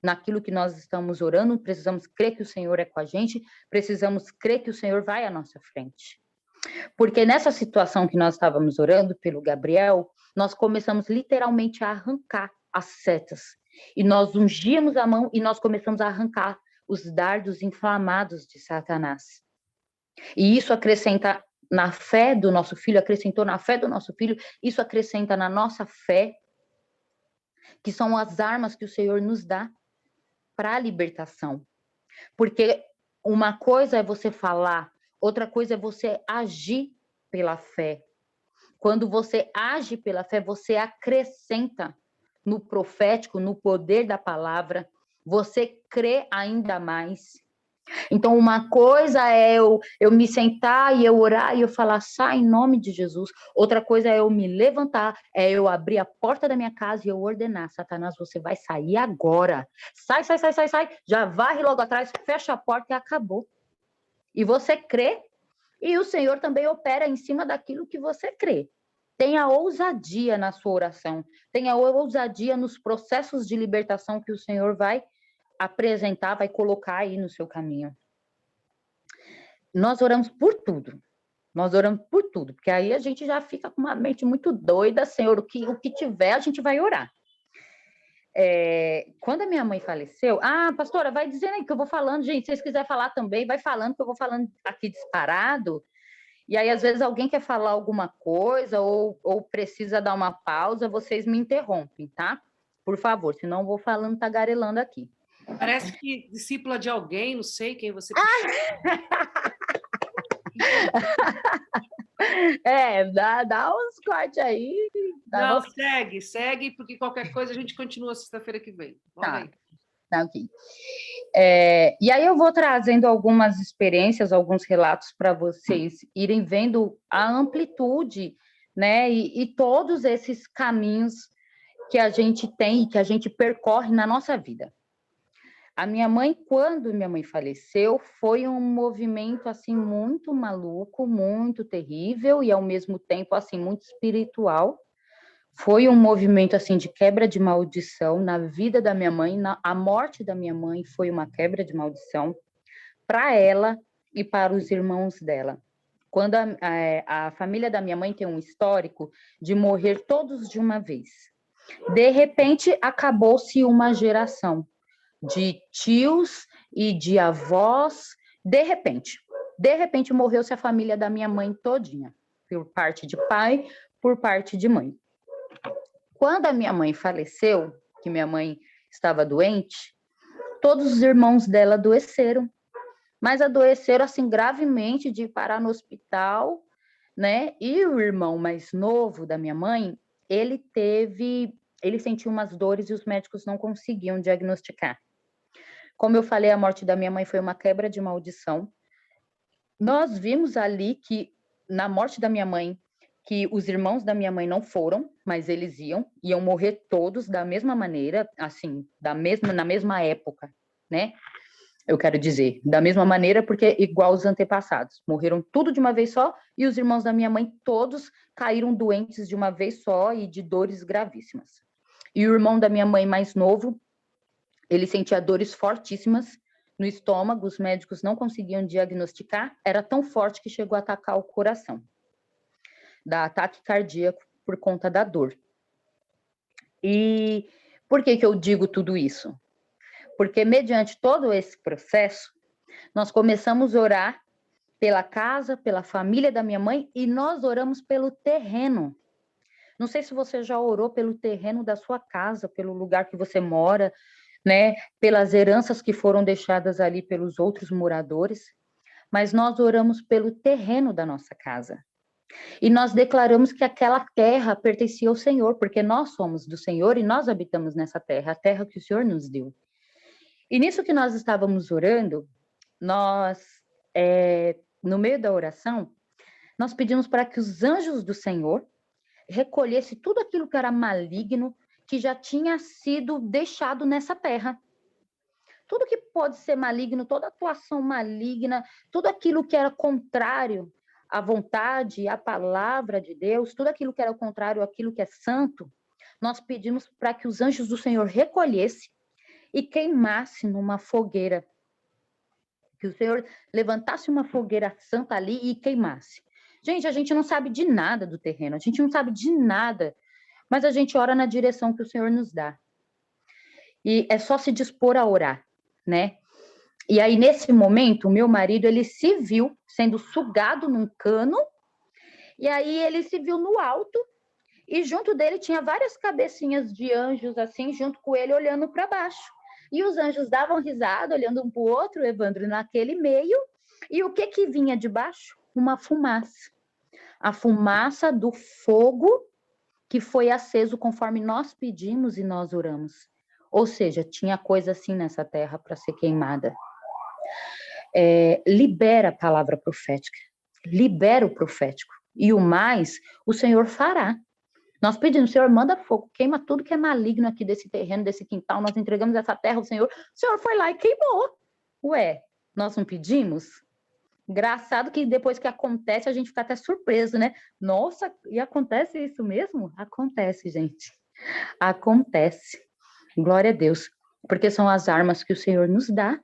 naquilo que nós estamos orando, precisamos crer que o Senhor é com a gente, precisamos crer que o Senhor vai à nossa frente. Porque nessa situação que nós estávamos orando pelo Gabriel, nós começamos literalmente a arrancar as setas. E nós ungíamos a mão e nós começamos a arrancar os dardos inflamados de Satanás. E isso acrescenta na fé do nosso filho, acrescentou na fé do nosso filho, isso acrescenta na nossa fé, que são as armas que o Senhor nos dá. para a libertação. Porque uma coisa é você falar, outra coisa é você agir pela fé. Quando você age pela fé, você acrescenta no profético, no poder da palavra, você crê ainda mais. Então, uma coisa é eu me sentar e eu orar e eu falar, sai em nome de Jesus. Outra coisa é eu me levantar, é eu abrir a porta da minha casa e eu ordenar, Satanás, você vai sair agora. Sai, sai, sai, sai, sai. Já varre logo atrás, fecha a porta e acabou. E você crê, e o Senhor também opera em cima daquilo que você crê. Tenha ousadia na sua oração. Tenha ousadia nos processos de libertação que o Senhor vai apresentar, vai colocar aí no seu caminho. Nós oramos por tudo. Nós oramos por tudo, porque aí a gente já fica com uma mente muito doida, Senhor, o que tiver, a gente vai orar. Quando a minha mãe faleceu, pastora, vai dizendo aí que eu vou falando, gente, se vocês quiserem falar também, vai falando, que eu vou falando aqui disparado, e aí às vezes alguém quer falar alguma coisa, ou precisa dar uma pausa, vocês me interrompem, tá? Por favor, senão eu vou falando, tagarelando aqui. Parece que discípula de alguém, não sei quem você... Dá uns cortes aí. Não, segue, porque qualquer coisa a gente continua sexta-feira que vem. Tá, ok. E aí eu vou trazendo algumas experiências, alguns relatos para vocês irem vendo a amplitude, né, e todos esses caminhos que a gente tem e que a gente percorre na nossa vida. A minha mãe, quando minha mãe faleceu, foi um movimento, assim, muito maluco, muito terrível e, ao mesmo tempo, assim, muito espiritual. Foi um movimento, assim, de quebra de maldição na vida da minha mãe. A morte da minha mãe foi uma quebra de maldição para ela e para os irmãos dela. Quando a família da minha mãe tem um histórico de morrer todos de uma vez. De repente, acabou-se uma geração de tios e de avós, de repente morreu-se a família da minha mãe todinha, por parte de pai, por parte de mãe. Quando a minha mãe faleceu, que minha mãe estava doente, todos os irmãos dela adoeceram, mas adoeceram assim gravemente de parar no hospital, né? E o irmão mais novo da minha mãe, ele sentiu umas dores e os médicos não conseguiam diagnosticar. Como eu falei, a morte da minha mãe foi uma quebra de maldição. Nós vimos ali que, na morte da minha mãe, que os irmãos da minha mãe não foram, mas eles iam morrer todos da mesma maneira, assim, na mesma época, né? Eu quero dizer, da mesma maneira, porque igual os antepassados. Morreram tudo de uma vez só, e os irmãos da minha mãe todos caíram doentes de uma vez só e de dores gravíssimas. E o irmão da minha mãe mais novo, ele sentia dores fortíssimas no estômago, os médicos não conseguiam diagnosticar, era tão forte que chegou a atacar o coração. Dá ataque cardíaco por conta da dor. E por que eu digo tudo isso? Porque mediante todo esse processo, nós começamos a orar pela casa, pela família da minha mãe, e nós oramos pelo terreno. Não sei se você já orou pelo terreno da sua casa, pelo lugar que você mora, né, pelas heranças que foram deixadas ali pelos outros moradores, mas nós oramos pelo terreno da nossa casa. E nós declaramos que aquela terra pertencia ao Senhor, porque nós somos do Senhor e nós habitamos nessa terra, a terra que o Senhor nos deu. E nisso que nós estávamos orando, nós, no meio da oração, nós pedimos para que os anjos do Senhor recolhessem tudo aquilo que era maligno, que já tinha sido deixado nessa terra. Tudo que pode ser maligno, toda atuação maligna, tudo aquilo que era contrário à vontade, à palavra de Deus, tudo aquilo que era contrário àquilo que é santo, nós pedimos para que os anjos do Senhor recolhessem e queimasse numa fogueira. Que o Senhor levantasse uma fogueira santa ali e queimasse. Gente, a gente não sabe de nada do terreno, a gente não sabe de nada, mas a gente ora na direção que o Senhor nos dá. E é só se dispor a orar, né? E aí, nesse momento, o meu marido, ele se viu sendo sugado num cano, e aí ele se viu no alto, e junto dele tinha várias cabecinhas de anjos, assim, junto com ele, olhando para baixo. E os anjos davam risada, olhando um para o outro, Evandro naquele meio. E o que vinha de baixo? Uma fumaça. A fumaça do fogo que foi aceso conforme nós pedimos e nós oramos. Ou seja, tinha coisa assim nessa terra para ser queimada. Libera a palavra profética. Libera o profético. E o mais, o Senhor fará. Nós pedimos, Senhor, manda fogo, queima tudo que é maligno aqui desse terreno, desse quintal, nós entregamos essa terra ao Senhor. O Senhor foi lá e queimou. Ué, nós não pedimos? Engraçado que depois que acontece, a gente fica até surpreso, né? Nossa, e acontece isso mesmo? Acontece, gente. Acontece. Glória a Deus. Porque são as armas que o Senhor nos dá.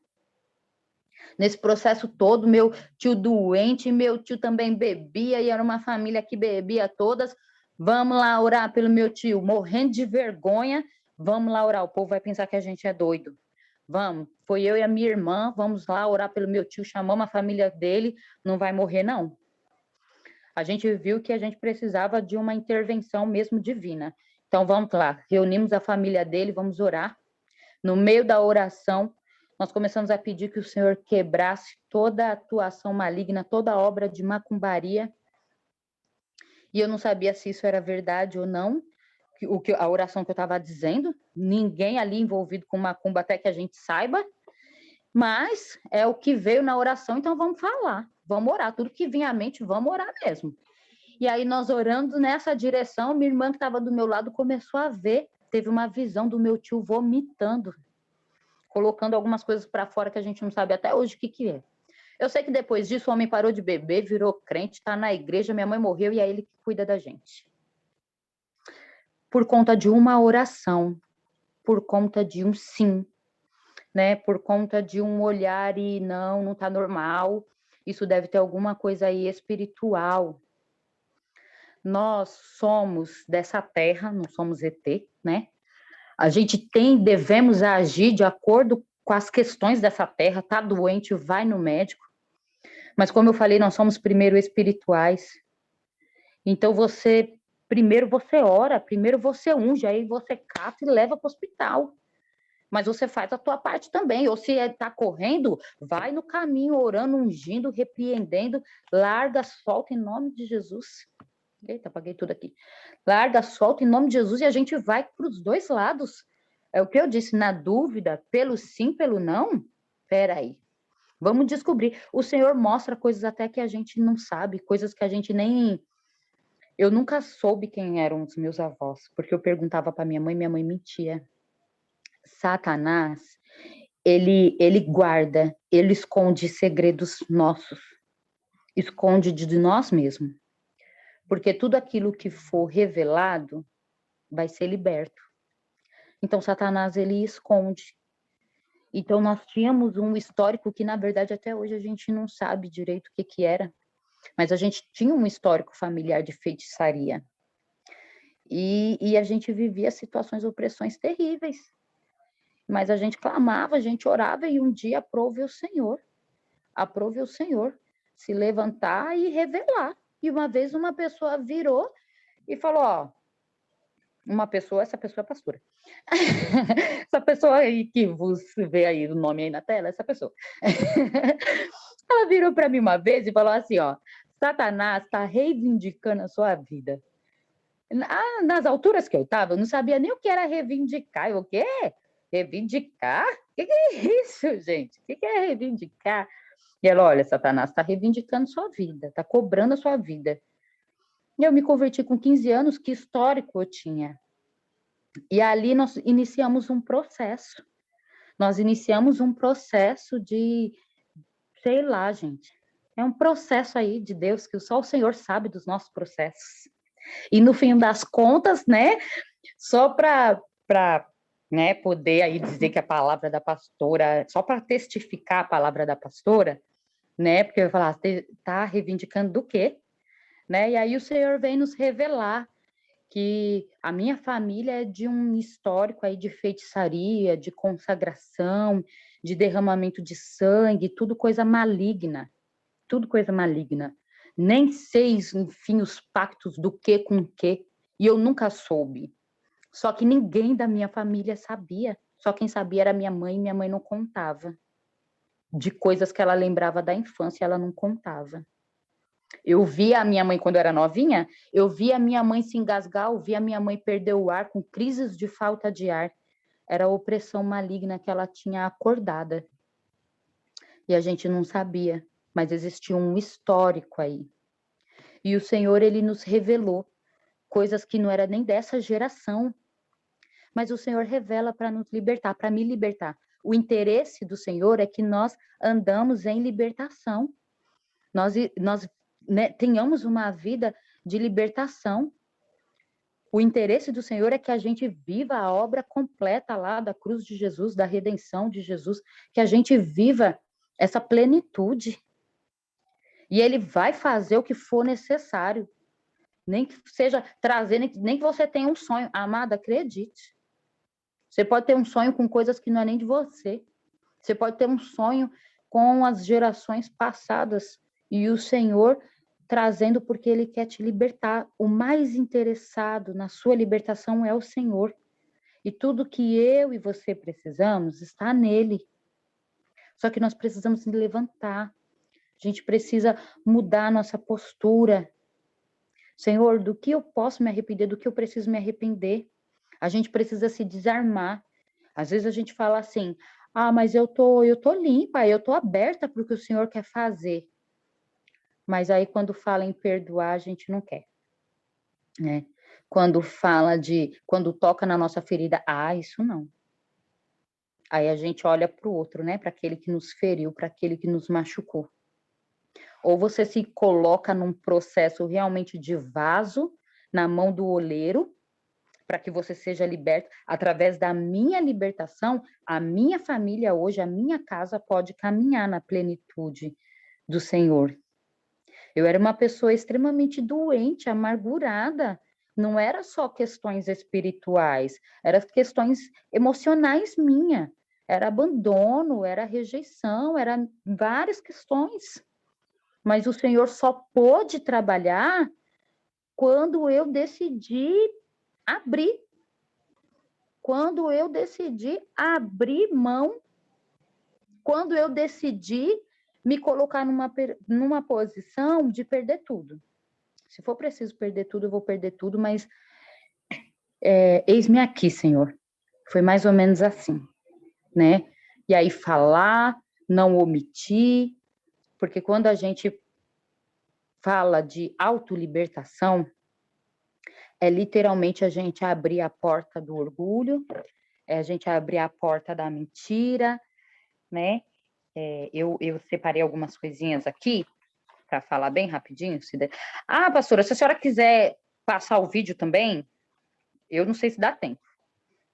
Nesse processo todo, meu tio doente, meu tio também bebia, e era uma família que bebia todas. Vamos lá orar pelo meu tio, morrendo de vergonha. Vamos lá orar, o povo vai pensar que a gente é doido. Vamos, foi eu e a minha irmã, vamos lá orar pelo meu tio, chamamos a família dele, não vai morrer não. A gente viu que a gente precisava de uma intervenção mesmo divina. Então vamos lá, reunimos a família dele, vamos orar. No meio da oração, nós começamos a pedir que o Senhor quebrasse toda a atuação maligna, toda a obra de macumbaria. E eu não sabia se isso era verdade ou não, a oração que eu estava dizendo, ninguém ali envolvido com macumba até que a gente saiba, mas é o que veio na oração, então vamos falar, vamos orar, tudo que vinha à mente, vamos orar mesmo. E aí nós orando nessa direção, minha irmã que estava do meu lado começou a ver, teve uma visão do meu tio vomitando, colocando algumas coisas para fora que a gente não sabe até hoje o que é. Eu sei que depois disso o homem parou de beber, virou crente, está na igreja, minha mãe morreu e é ele que cuida da gente. Por conta de uma oração, por conta de um sim, né? Por conta de um olhar e não está normal, isso deve ter alguma coisa aí espiritual. Nós somos dessa terra, não somos ET, né? A gente devemos agir de acordo com as questões dessa terra, tá doente, vai no médico. Mas como eu falei, nós somos primeiro espirituais. Então primeiro você ora, primeiro você unge, aí você cata e leva para o hospital. Mas você faz a tua parte também. Ou se está correndo, vai no caminho, orando, ungindo, repreendendo, larga, solta em nome de Jesus. Eita, apaguei tudo aqui. Larga, solta em nome de Jesus e a gente vai para os dois lados. É o que eu disse, na dúvida, pelo sim, pelo não, peraí. Vamos descobrir. O Senhor mostra coisas até que a gente não sabe, coisas que a gente nem... Eu nunca soube quem eram os meus avós, porque eu perguntava para minha mãe mentia. Satanás, ele guarda, ele esconde segredos nossos, esconde de nós mesmos, porque tudo aquilo que for revelado vai ser liberto. Então, Satanás, ele esconde. Então, nós tínhamos um histórico que, na verdade, até hoje a gente não sabe direito o que era, mas a gente tinha um histórico familiar de feitiçaria. E a gente vivia situações, opressões terríveis. Mas a gente clamava, a gente orava e um dia aprove o Senhor se levantar e revelar. E uma vez uma pessoa virou e falou, essa pessoa é pastora. Essa pessoa aí que você vê aí o nome aí na tela, essa pessoa. Ela virou para mim uma vez e falou assim, Satanás está reivindicando a sua vida. Nas alturas que eu estava, eu não sabia nem o que era reivindicar. O quê? Reivindicar? O que é isso, gente? O que é reivindicar? E ela, olha, Satanás está reivindicando sua vida, está cobrando a sua vida. E eu me converti com 15 anos, que histórico eu tinha? E ali nós iniciamos um processo. Nós iniciamos um processo de, sei lá, gente. É um processo aí de Deus que só o Senhor sabe dos nossos processos. E no fim das contas, né, só para poder aí dizer que a palavra da pastora, só para testificar a palavra da pastora, né, porque eu ia falar, tá reivindicando do quê? Né? E aí o Senhor vem nos revelar que a minha família é de um histórico aí de feitiçaria, de consagração, de derramamento de sangue, tudo coisa maligna, Nem sei, enfim, os pactos do que com o que, e eu nunca soube. Só que ninguém da minha família sabia, Só quem sabia era minha mãe não contava. De coisas que ela lembrava da infância, ela não contava. Eu via a minha mãe quando eu era novinha, eu via a minha mãe se engasgar, eu via a minha mãe perder o ar com crises de falta de ar. Era a opressão maligna que ela tinha acordada. E a gente não sabia, mas existia um histórico aí. E o Senhor, ele nos revelou coisas que não era nem dessa geração. Mas o Senhor revela para nos libertar, para me libertar. O interesse do Senhor é que nós andamos em libertação. Nós né, tenhamos uma vida de libertação. O interesse do Senhor é que a gente viva a obra completa lá da cruz de Jesus, da redenção de Jesus, que a gente viva essa plenitude. E Ele vai fazer o que for necessário. Nem que seja trazer, nem que você tenha um sonho. Amada, acredite. Você pode ter um sonho com coisas que não é nem de você. Você pode ter um sonho com as gerações passadas. E o Senhor trazendo porque Ele quer te libertar. O mais interessado na sua libertação é o Senhor. E tudo que eu e você precisamos está nele. Só que nós precisamos nos levantar. A gente precisa mudar a nossa postura. Senhor, do que eu posso me arrepender, do que eu preciso me arrepender? A gente precisa se desarmar. Às vezes a gente fala assim, mas eu tô limpa, eu tô aberta para o que o Senhor quer fazer. Mas aí quando fala em perdoar, a gente não quer, né? Quando toca na nossa ferida, isso não. Aí a gente olha para o outro, né? Para aquele que nos feriu, para aquele que nos machucou. Ou você se coloca num processo realmente de vaso na mão do oleiro, para que você seja liberto. Através da minha libertação, a minha família hoje, a minha casa pode caminhar na plenitude do Senhor. Eu era uma pessoa extremamente doente, amargurada. Não era só questões espirituais, eram questões emocionais minhas. Era abandono, era rejeição, eram várias questões. Mas o Senhor só pôde trabalhar quando eu decidi abrir. Quando eu decidi abrir mão, quando eu decidi me colocar numa posição de perder tudo. Se for preciso perder tudo, eu vou perder tudo, mas eis-me aqui, Senhor. Foi mais ou menos assim, né? E aí falar, não omitir, porque quando a gente fala de autolibertação, é literalmente a gente abrir a porta do orgulho, é a gente abrir a porta da mentira, né? Eu separei algumas coisinhas aqui para falar bem rapidinho. Pastora, se a senhora quiser passar o vídeo também, eu não sei se dá tempo.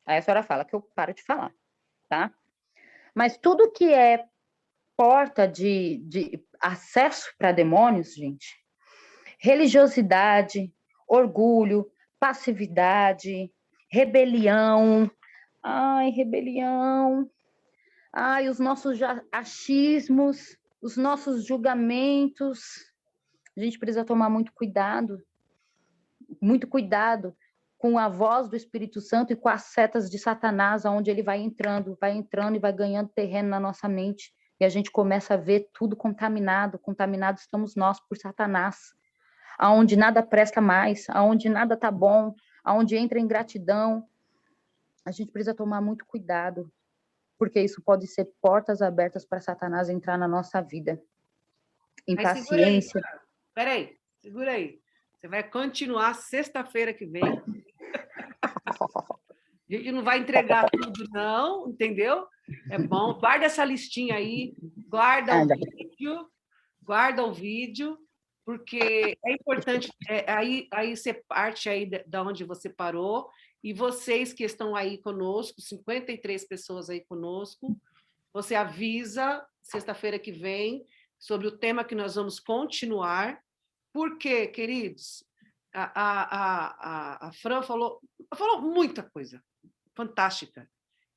Aí a senhora fala que eu paro de falar, tá? Mas tudo que é porta de acesso para demônios, gente, religiosidade, orgulho, passividade, rebelião. Rebelião. Os nossos achismos, os nossos julgamentos. A gente precisa tomar muito cuidado com a voz do Espírito Santo e com as setas de Satanás, onde ele vai entrando e vai ganhando terreno na nossa mente. E a gente começa a ver tudo contaminado. Contaminados estamos nós por Satanás. Aonde nada presta mais, aonde nada tá bom, aonde entra ingratidão. A gente precisa tomar muito cuidado, porque isso pode ser portas abertas para Satanás entrar na nossa vida. Impaciência. Peraí, segura aí. Você vai continuar sexta-feira que vem. A gente não vai entregar tudo, não, entendeu? É bom. Guarda essa listinha aí, guarda o vídeo, porque é importante. Aí você parte aí da onde você parou, e vocês que estão aí conosco, 53 pessoas aí conosco, você avisa sexta-feira que vem sobre o tema que nós vamos continuar. Porque, queridos, a Fran falou muita coisa fantástica,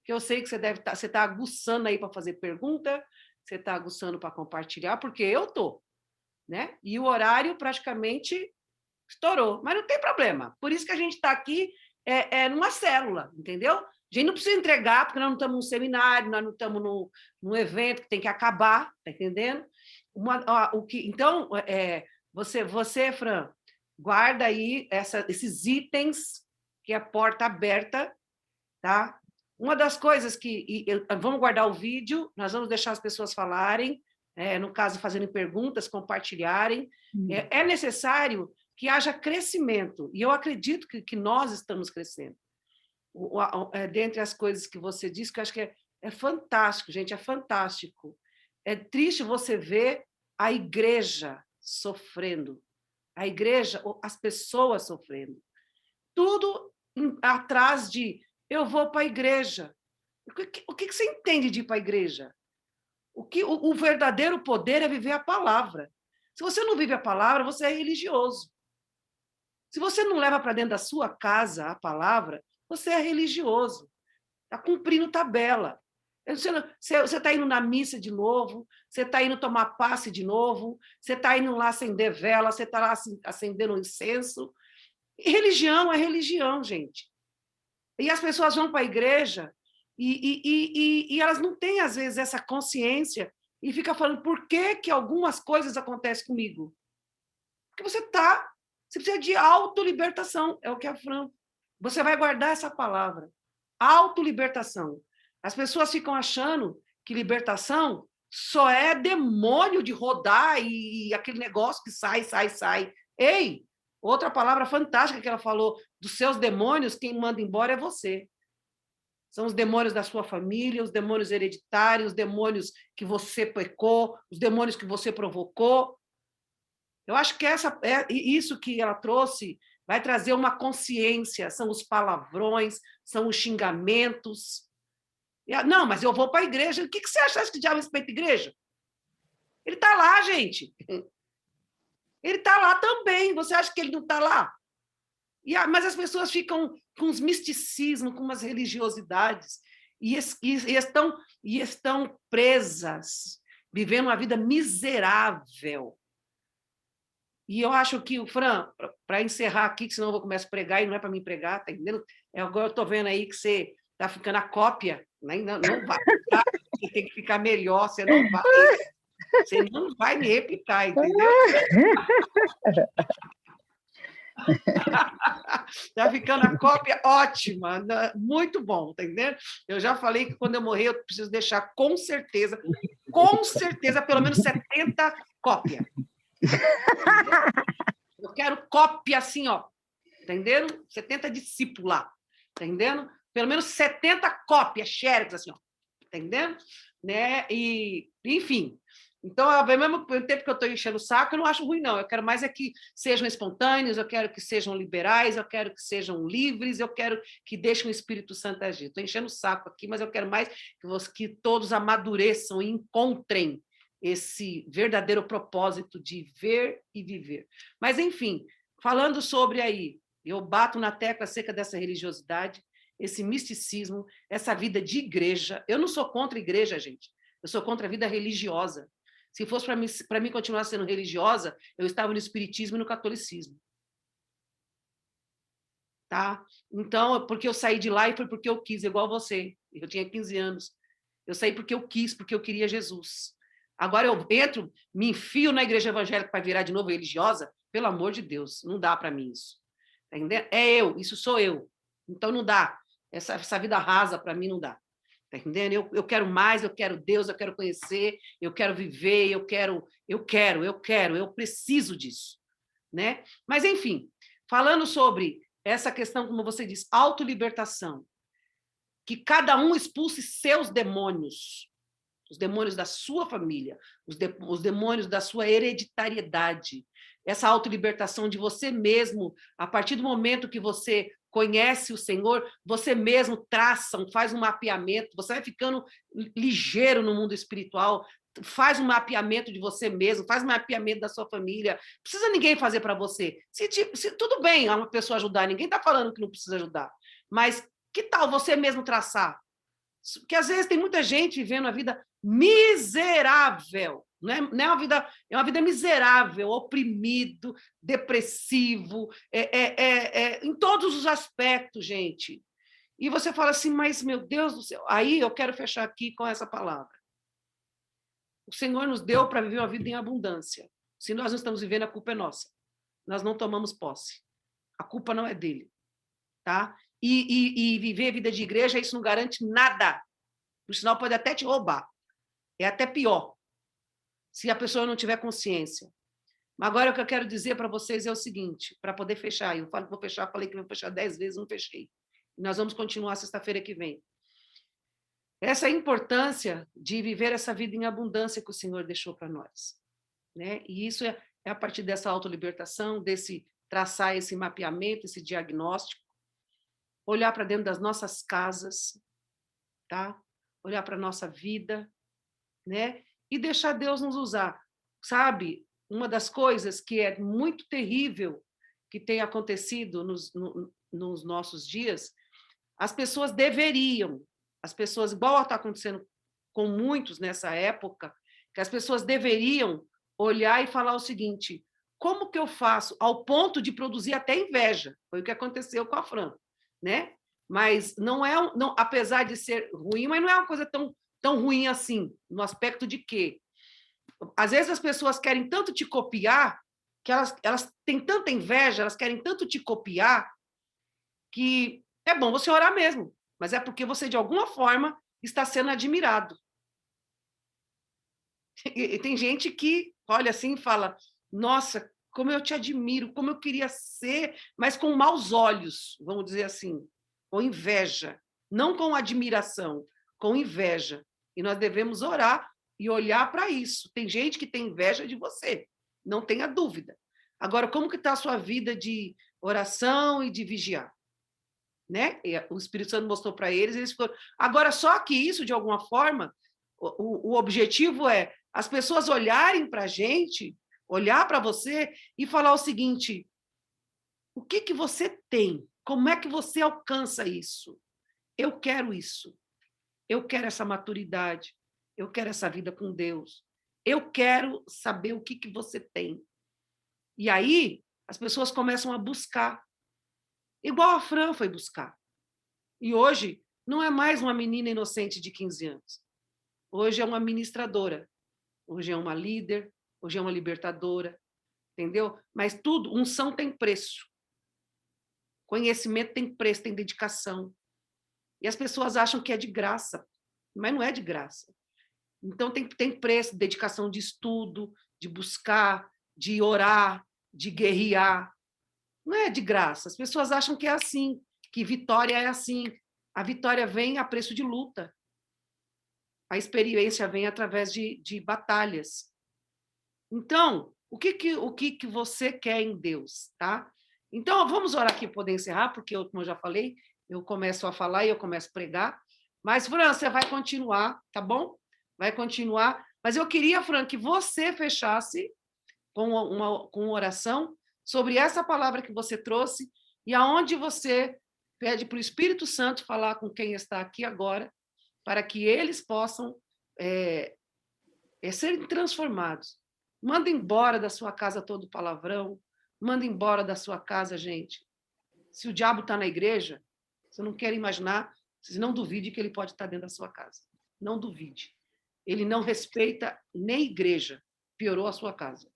que eu sei que você está aguçando aí para fazer pergunta, você está aguçando para compartilhar, porque eu estou, né? E o horário praticamente estourou, mas não tem problema. Por isso que a gente está aqui numa célula, entendeu? A gente não precisa entregar, porque nós não estamos num seminário, nós não estamos num evento que tem que acabar, tá entendendo? Então, você, Fran, guarda aí esses itens, que é a porta aberta, tá? Uma das coisas vamos guardar o vídeo, nós vamos deixar as pessoas falarem, no caso, fazendo perguntas, compartilharem. É necessário que haja crescimento, e eu acredito que nós estamos crescendo. Dentre as coisas que você disse, que eu acho que é fantástico, gente, é fantástico. É triste você ver a igreja sofrendo, a igreja, as pessoas sofrendo. Tudo atrás de eu vou para a igreja. O que você entende de ir para a igreja? O verdadeiro poder é viver a palavra. Se você não vive a palavra, você é religioso. Se você não leva para dentro da sua casa a palavra, você é religioso. Está cumprindo tabela. Você está indo na missa de novo, você está indo tomar passe de novo, você está indo lá acender vela, você está lá acendendo um incenso. E religião é religião, gente. E as pessoas vão para a igreja e elas não têm, às vezes, essa consciência e ficam falando por que algumas coisas acontecem comigo. Porque você precisa de autolibertação, é o que a Fran. Você vai guardar essa palavra, autolibertação. As pessoas ficam achando que libertação só é demônio de rodar e aquele negócio que sai. Ei, outra palavra fantástica que ela falou, dos seus demônios, quem manda embora é você. São os demônios da sua família, os demônios hereditários, os demônios que você pecou, os demônios que você provocou. Eu acho que isso que ela trouxe vai trazer uma consciência, são os palavrões, são os xingamentos. Não, mas eu vou para a igreja. O que você acha que o diabo respeita a igreja? Ele está lá, gente. Ele está lá também. Você acha que ele não está lá? Mas as pessoas ficam com uns misticismos, com umas religiosidades, e estão presas, vivendo uma vida miserável. E eu acho que, Fran, para encerrar aqui, que senão eu vou começar a pregar, e não é para mim pregar, tá entendendo? Agora eu estou vendo aí que você está ficando a cópia, né? Não vai, tá? Você tem que ficar melhor, você não vai me replicar, entendeu? Está ficando a cópia ótima, muito bom, tá entendendo? Eu já falei que quando eu morrer eu preciso deixar com certeza, pelo menos 70 cópias. Eu quero cópia assim, ó, entendendo? 70 discípulos lá, entendendo? Pelo menos 70 cópias, xerox, assim, ó, entendendo? Né? E, enfim. Então, ao mesmo tempo que eu estou enchendo o saco, eu não acho ruim, não. Eu quero mais que sejam espontâneos, eu quero que sejam liberais, eu quero que sejam livres, eu quero que deixem o Espírito Santo agir. Estou enchendo o saco aqui, mas eu quero mais que todos amadureçam e encontrem esse verdadeiro propósito de ver e viver. Mas, enfim, falando sobre aí, eu bato na tecla seca dessa religiosidade, esse misticismo, essa vida de igreja. Eu não sou contra a igreja, gente. Eu sou contra a vida religiosa. Se fosse para mim continuar sendo religiosa, eu estava no espiritismo e no catolicismo. Tá? Então, porque eu saí de lá e foi porque eu quis, igual você. Eu tinha 15 anos. Eu saí porque eu quis, porque eu queria Jesus. Agora eu entro, me enfio na igreja evangélica para virar de novo religiosa, pelo amor de Deus, não dá para mim isso. Tá entendendo? Isso sou eu. Então não dá. Essa vida rasa para mim não dá. Tá entendendo? Eu quero mais, eu quero Deus, eu quero conhecer, eu quero viver, eu preciso disso, né? Mas enfim, falando sobre essa questão, como você diz, autolibertação, que cada um expulse seus demônios, os demônios da sua família, os demônios da sua hereditariedade, essa autolibertação de você mesmo, a partir do momento que você conhece o Senhor, você mesmo faz um mapeamento, você vai ficando ligeiro no mundo espiritual, faz um mapeamento de você mesmo, faz um mapeamento da sua família, não precisa ninguém fazer para você. Tudo bem uma pessoa ajudar, ninguém está falando que não precisa ajudar, mas que tal você mesmo traçar? Porque às vezes tem muita gente vivendo a vida miserável, Não é uma vida miserável, oprimido, depressivo, em todos os aspectos, gente. E você fala assim, mas, meu Deus do céu, aí eu quero fechar aqui com essa palavra. O Senhor nos deu para viver uma vida em abundância. Se nós não estamos vivendo, a culpa é nossa. Nós não tomamos posse. A culpa não é dele. Tá? E viver a vida de igreja, isso não garante nada. Por sinal, pode até te roubar. É até pior, se a pessoa não tiver consciência. Mas agora o que eu quero dizer para vocês é o seguinte, para poder fechar, eu falo que vou fechar, falei que vou fechar 10 vezes, não fechei. E nós vamos continuar sexta-feira que vem. Essa importância de viver essa vida em abundância que o Senhor deixou para nós. Né? E isso é a partir dessa autolibertação, desse traçar esse mapeamento, esse diagnóstico, olhar para dentro das nossas casas, tá? Olhar para a nossa vida, né? E deixar Deus nos usar. Sabe, uma das coisas que é muito terrível que tem acontecido nos nossos dias, as pessoas deveriam, igual está acontecendo com muitos nessa época, que as pessoas deveriam olhar e falar o seguinte, como que eu faço ao ponto de produzir até inveja? Foi o que aconteceu com a Fran, né? Mas não é, apesar de ser ruim, mas não é uma coisa tão ruim assim, no aspecto de que, às vezes as pessoas querem tanto te copiar, que elas têm tanta inveja, elas querem tanto te copiar, que é bom você orar mesmo, mas é porque você, de alguma forma, está sendo admirado. E tem gente que olha assim e fala, nossa, como eu te admiro, como eu queria ser, mas com maus olhos, vamos dizer assim, com inveja, não com admiração, com inveja. E nós devemos orar e olhar para isso. Tem gente que tem inveja de você, não tenha dúvida. Agora, como que está a sua vida de oração e de vigiar? Né? O Espírito Santo mostrou para eles foram... Agora, só que isso, de alguma forma, o objetivo é as pessoas olharem para a gente, olhar para você e falar o seguinte, o que você tem? Como é que você alcança isso? Eu quero isso. Eu quero essa maturidade. Eu quero essa vida com Deus. Eu quero saber o que você tem. E aí, as pessoas começam a buscar. Igual a Fran foi buscar. E hoje, não é mais uma menina inocente de 15 anos. Hoje é uma ministradora. Hoje é uma líder. Hoje é uma libertadora. Entendeu? Mas tudo, unção tem preço. Conhecimento tem preço, tem dedicação. E as pessoas acham que é de graça, mas não é de graça. Então, tem preço, dedicação de estudo, de buscar, de orar, de guerrear. Não é de graça. As pessoas acham que é assim, que vitória é assim. A vitória vem a preço de luta. A experiência vem através de batalhas. Então, o que você quer em Deus, tá? Então, vamos orar aqui para poder encerrar, porque, como eu já falei, eu começo a falar e eu começo a pregar. Mas, Fran, você vai continuar, tá bom? Vai continuar. Mas eu queria, Fran, que você fechasse com uma oração sobre essa palavra que você trouxe e aonde você pede para o Espírito Santo falar com quem está aqui agora, para que eles possam serem transformados. Manda embora da sua casa todo palavrão, manda embora da sua casa, gente. Se o diabo está na igreja, você não quer imaginar, você não duvide que ele pode estar dentro da sua casa. Não duvide. Ele não respeita nem igreja, piorou a sua casa.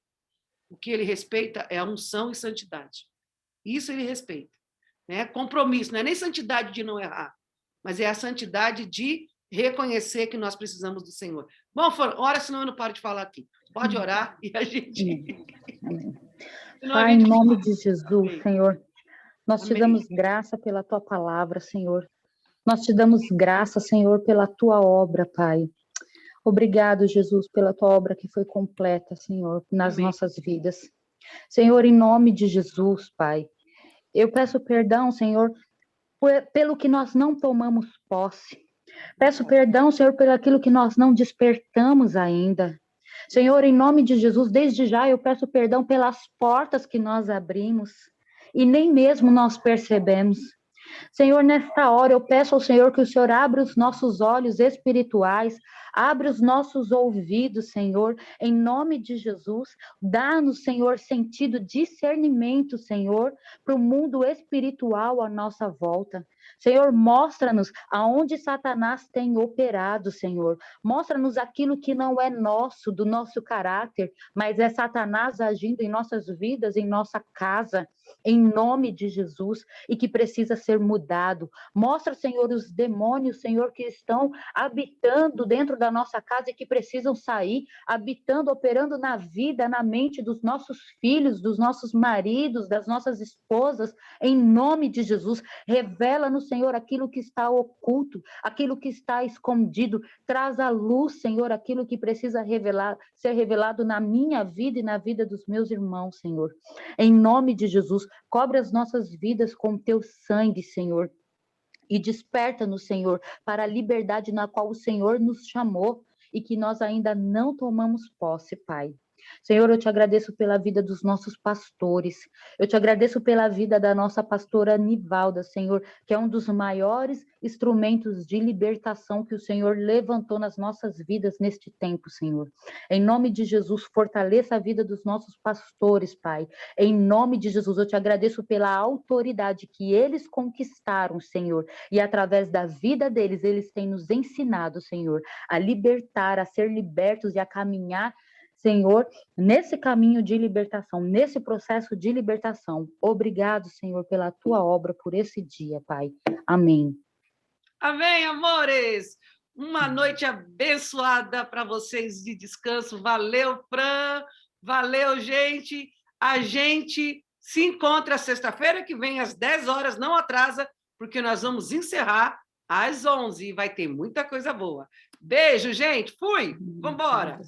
O que ele respeita é a unção e santidade. Isso ele respeita. Né? Compromisso, não é nem santidade de não errar, mas é a santidade de reconhecer que nós precisamos do Senhor. Bom, ora, senão eu não paro de falar aqui. Pode orar e a gente... Amém. Pai, em nome de Jesus, Senhor, nós te damos graça pela tua palavra, Senhor. Nós te damos graça, Senhor, pela tua obra, Pai. Obrigado, Jesus, pela tua obra que foi completa, Senhor, nas nossas vidas. Senhor, em nome de Jesus, Pai, eu peço perdão, Senhor, pelo que nós não tomamos posse. Peço perdão, Senhor, pelo aquilo que nós não despertamos ainda. Senhor, em nome de Jesus, desde já eu peço perdão pelas portas que nós abrimos e nem mesmo nós percebemos. Senhor, nesta hora eu peço ao Senhor que o Senhor abra os nossos olhos espirituais, abra os nossos ouvidos, Senhor, em nome de Jesus. Dá-nos, Senhor, sentido, discernimento, Senhor, para o mundo espiritual à nossa volta. Senhor, mostra-nos aonde Satanás tem operado, Senhor. Mostra-nos aquilo que não é nosso, do nosso caráter, mas é Satanás agindo em nossas vidas, em nossa casa, em nome de Jesus, e que precisa ser mudado. Mostra, Senhor, os demônios, Senhor, que estão habitando dentro da nossa casa e que precisam sair, habitando, operando na vida, na mente dos nossos filhos, dos nossos maridos, das nossas esposas, em nome de Jesus. Revela-nos, Senhor, aquilo que está oculto, aquilo que está escondido. Traz à luz, Senhor, aquilo que precisa ser revelado na minha vida e na vida dos meus irmãos, Senhor. Em nome de Jesus, cobre as nossas vidas com teu sangue, Senhor. E desperta-nos, Senhor, para a liberdade na qual o Senhor nos chamou e que nós ainda não tomamos posse, Pai. Senhor, eu te agradeço pela vida dos nossos pastores. Eu te agradeço pela vida da nossa pastora Nivalda, Senhor, que é um dos maiores instrumentos de libertação que o Senhor levantou nas nossas vidas neste tempo, Senhor. Em nome de Jesus, fortaleça a vida dos nossos pastores, Pai. Em nome de Jesus, eu te agradeço pela autoridade que eles conquistaram, Senhor, e através da vida deles, eles têm nos ensinado, Senhor, a libertar, a ser libertos e a caminhar, Senhor, nesse caminho de libertação, nesse processo de libertação. Obrigado, Senhor, pela tua obra, por esse dia, Pai. Amém. Amém, amores! Uma noite abençoada para vocês de descanso. Valeu, Fran. Valeu, gente. A gente se encontra sexta-feira que vem, às 10 horas. Não atrasa, porque nós vamos encerrar às 11 e vai ter muita coisa boa. Beijo, gente. Fui. Vambora.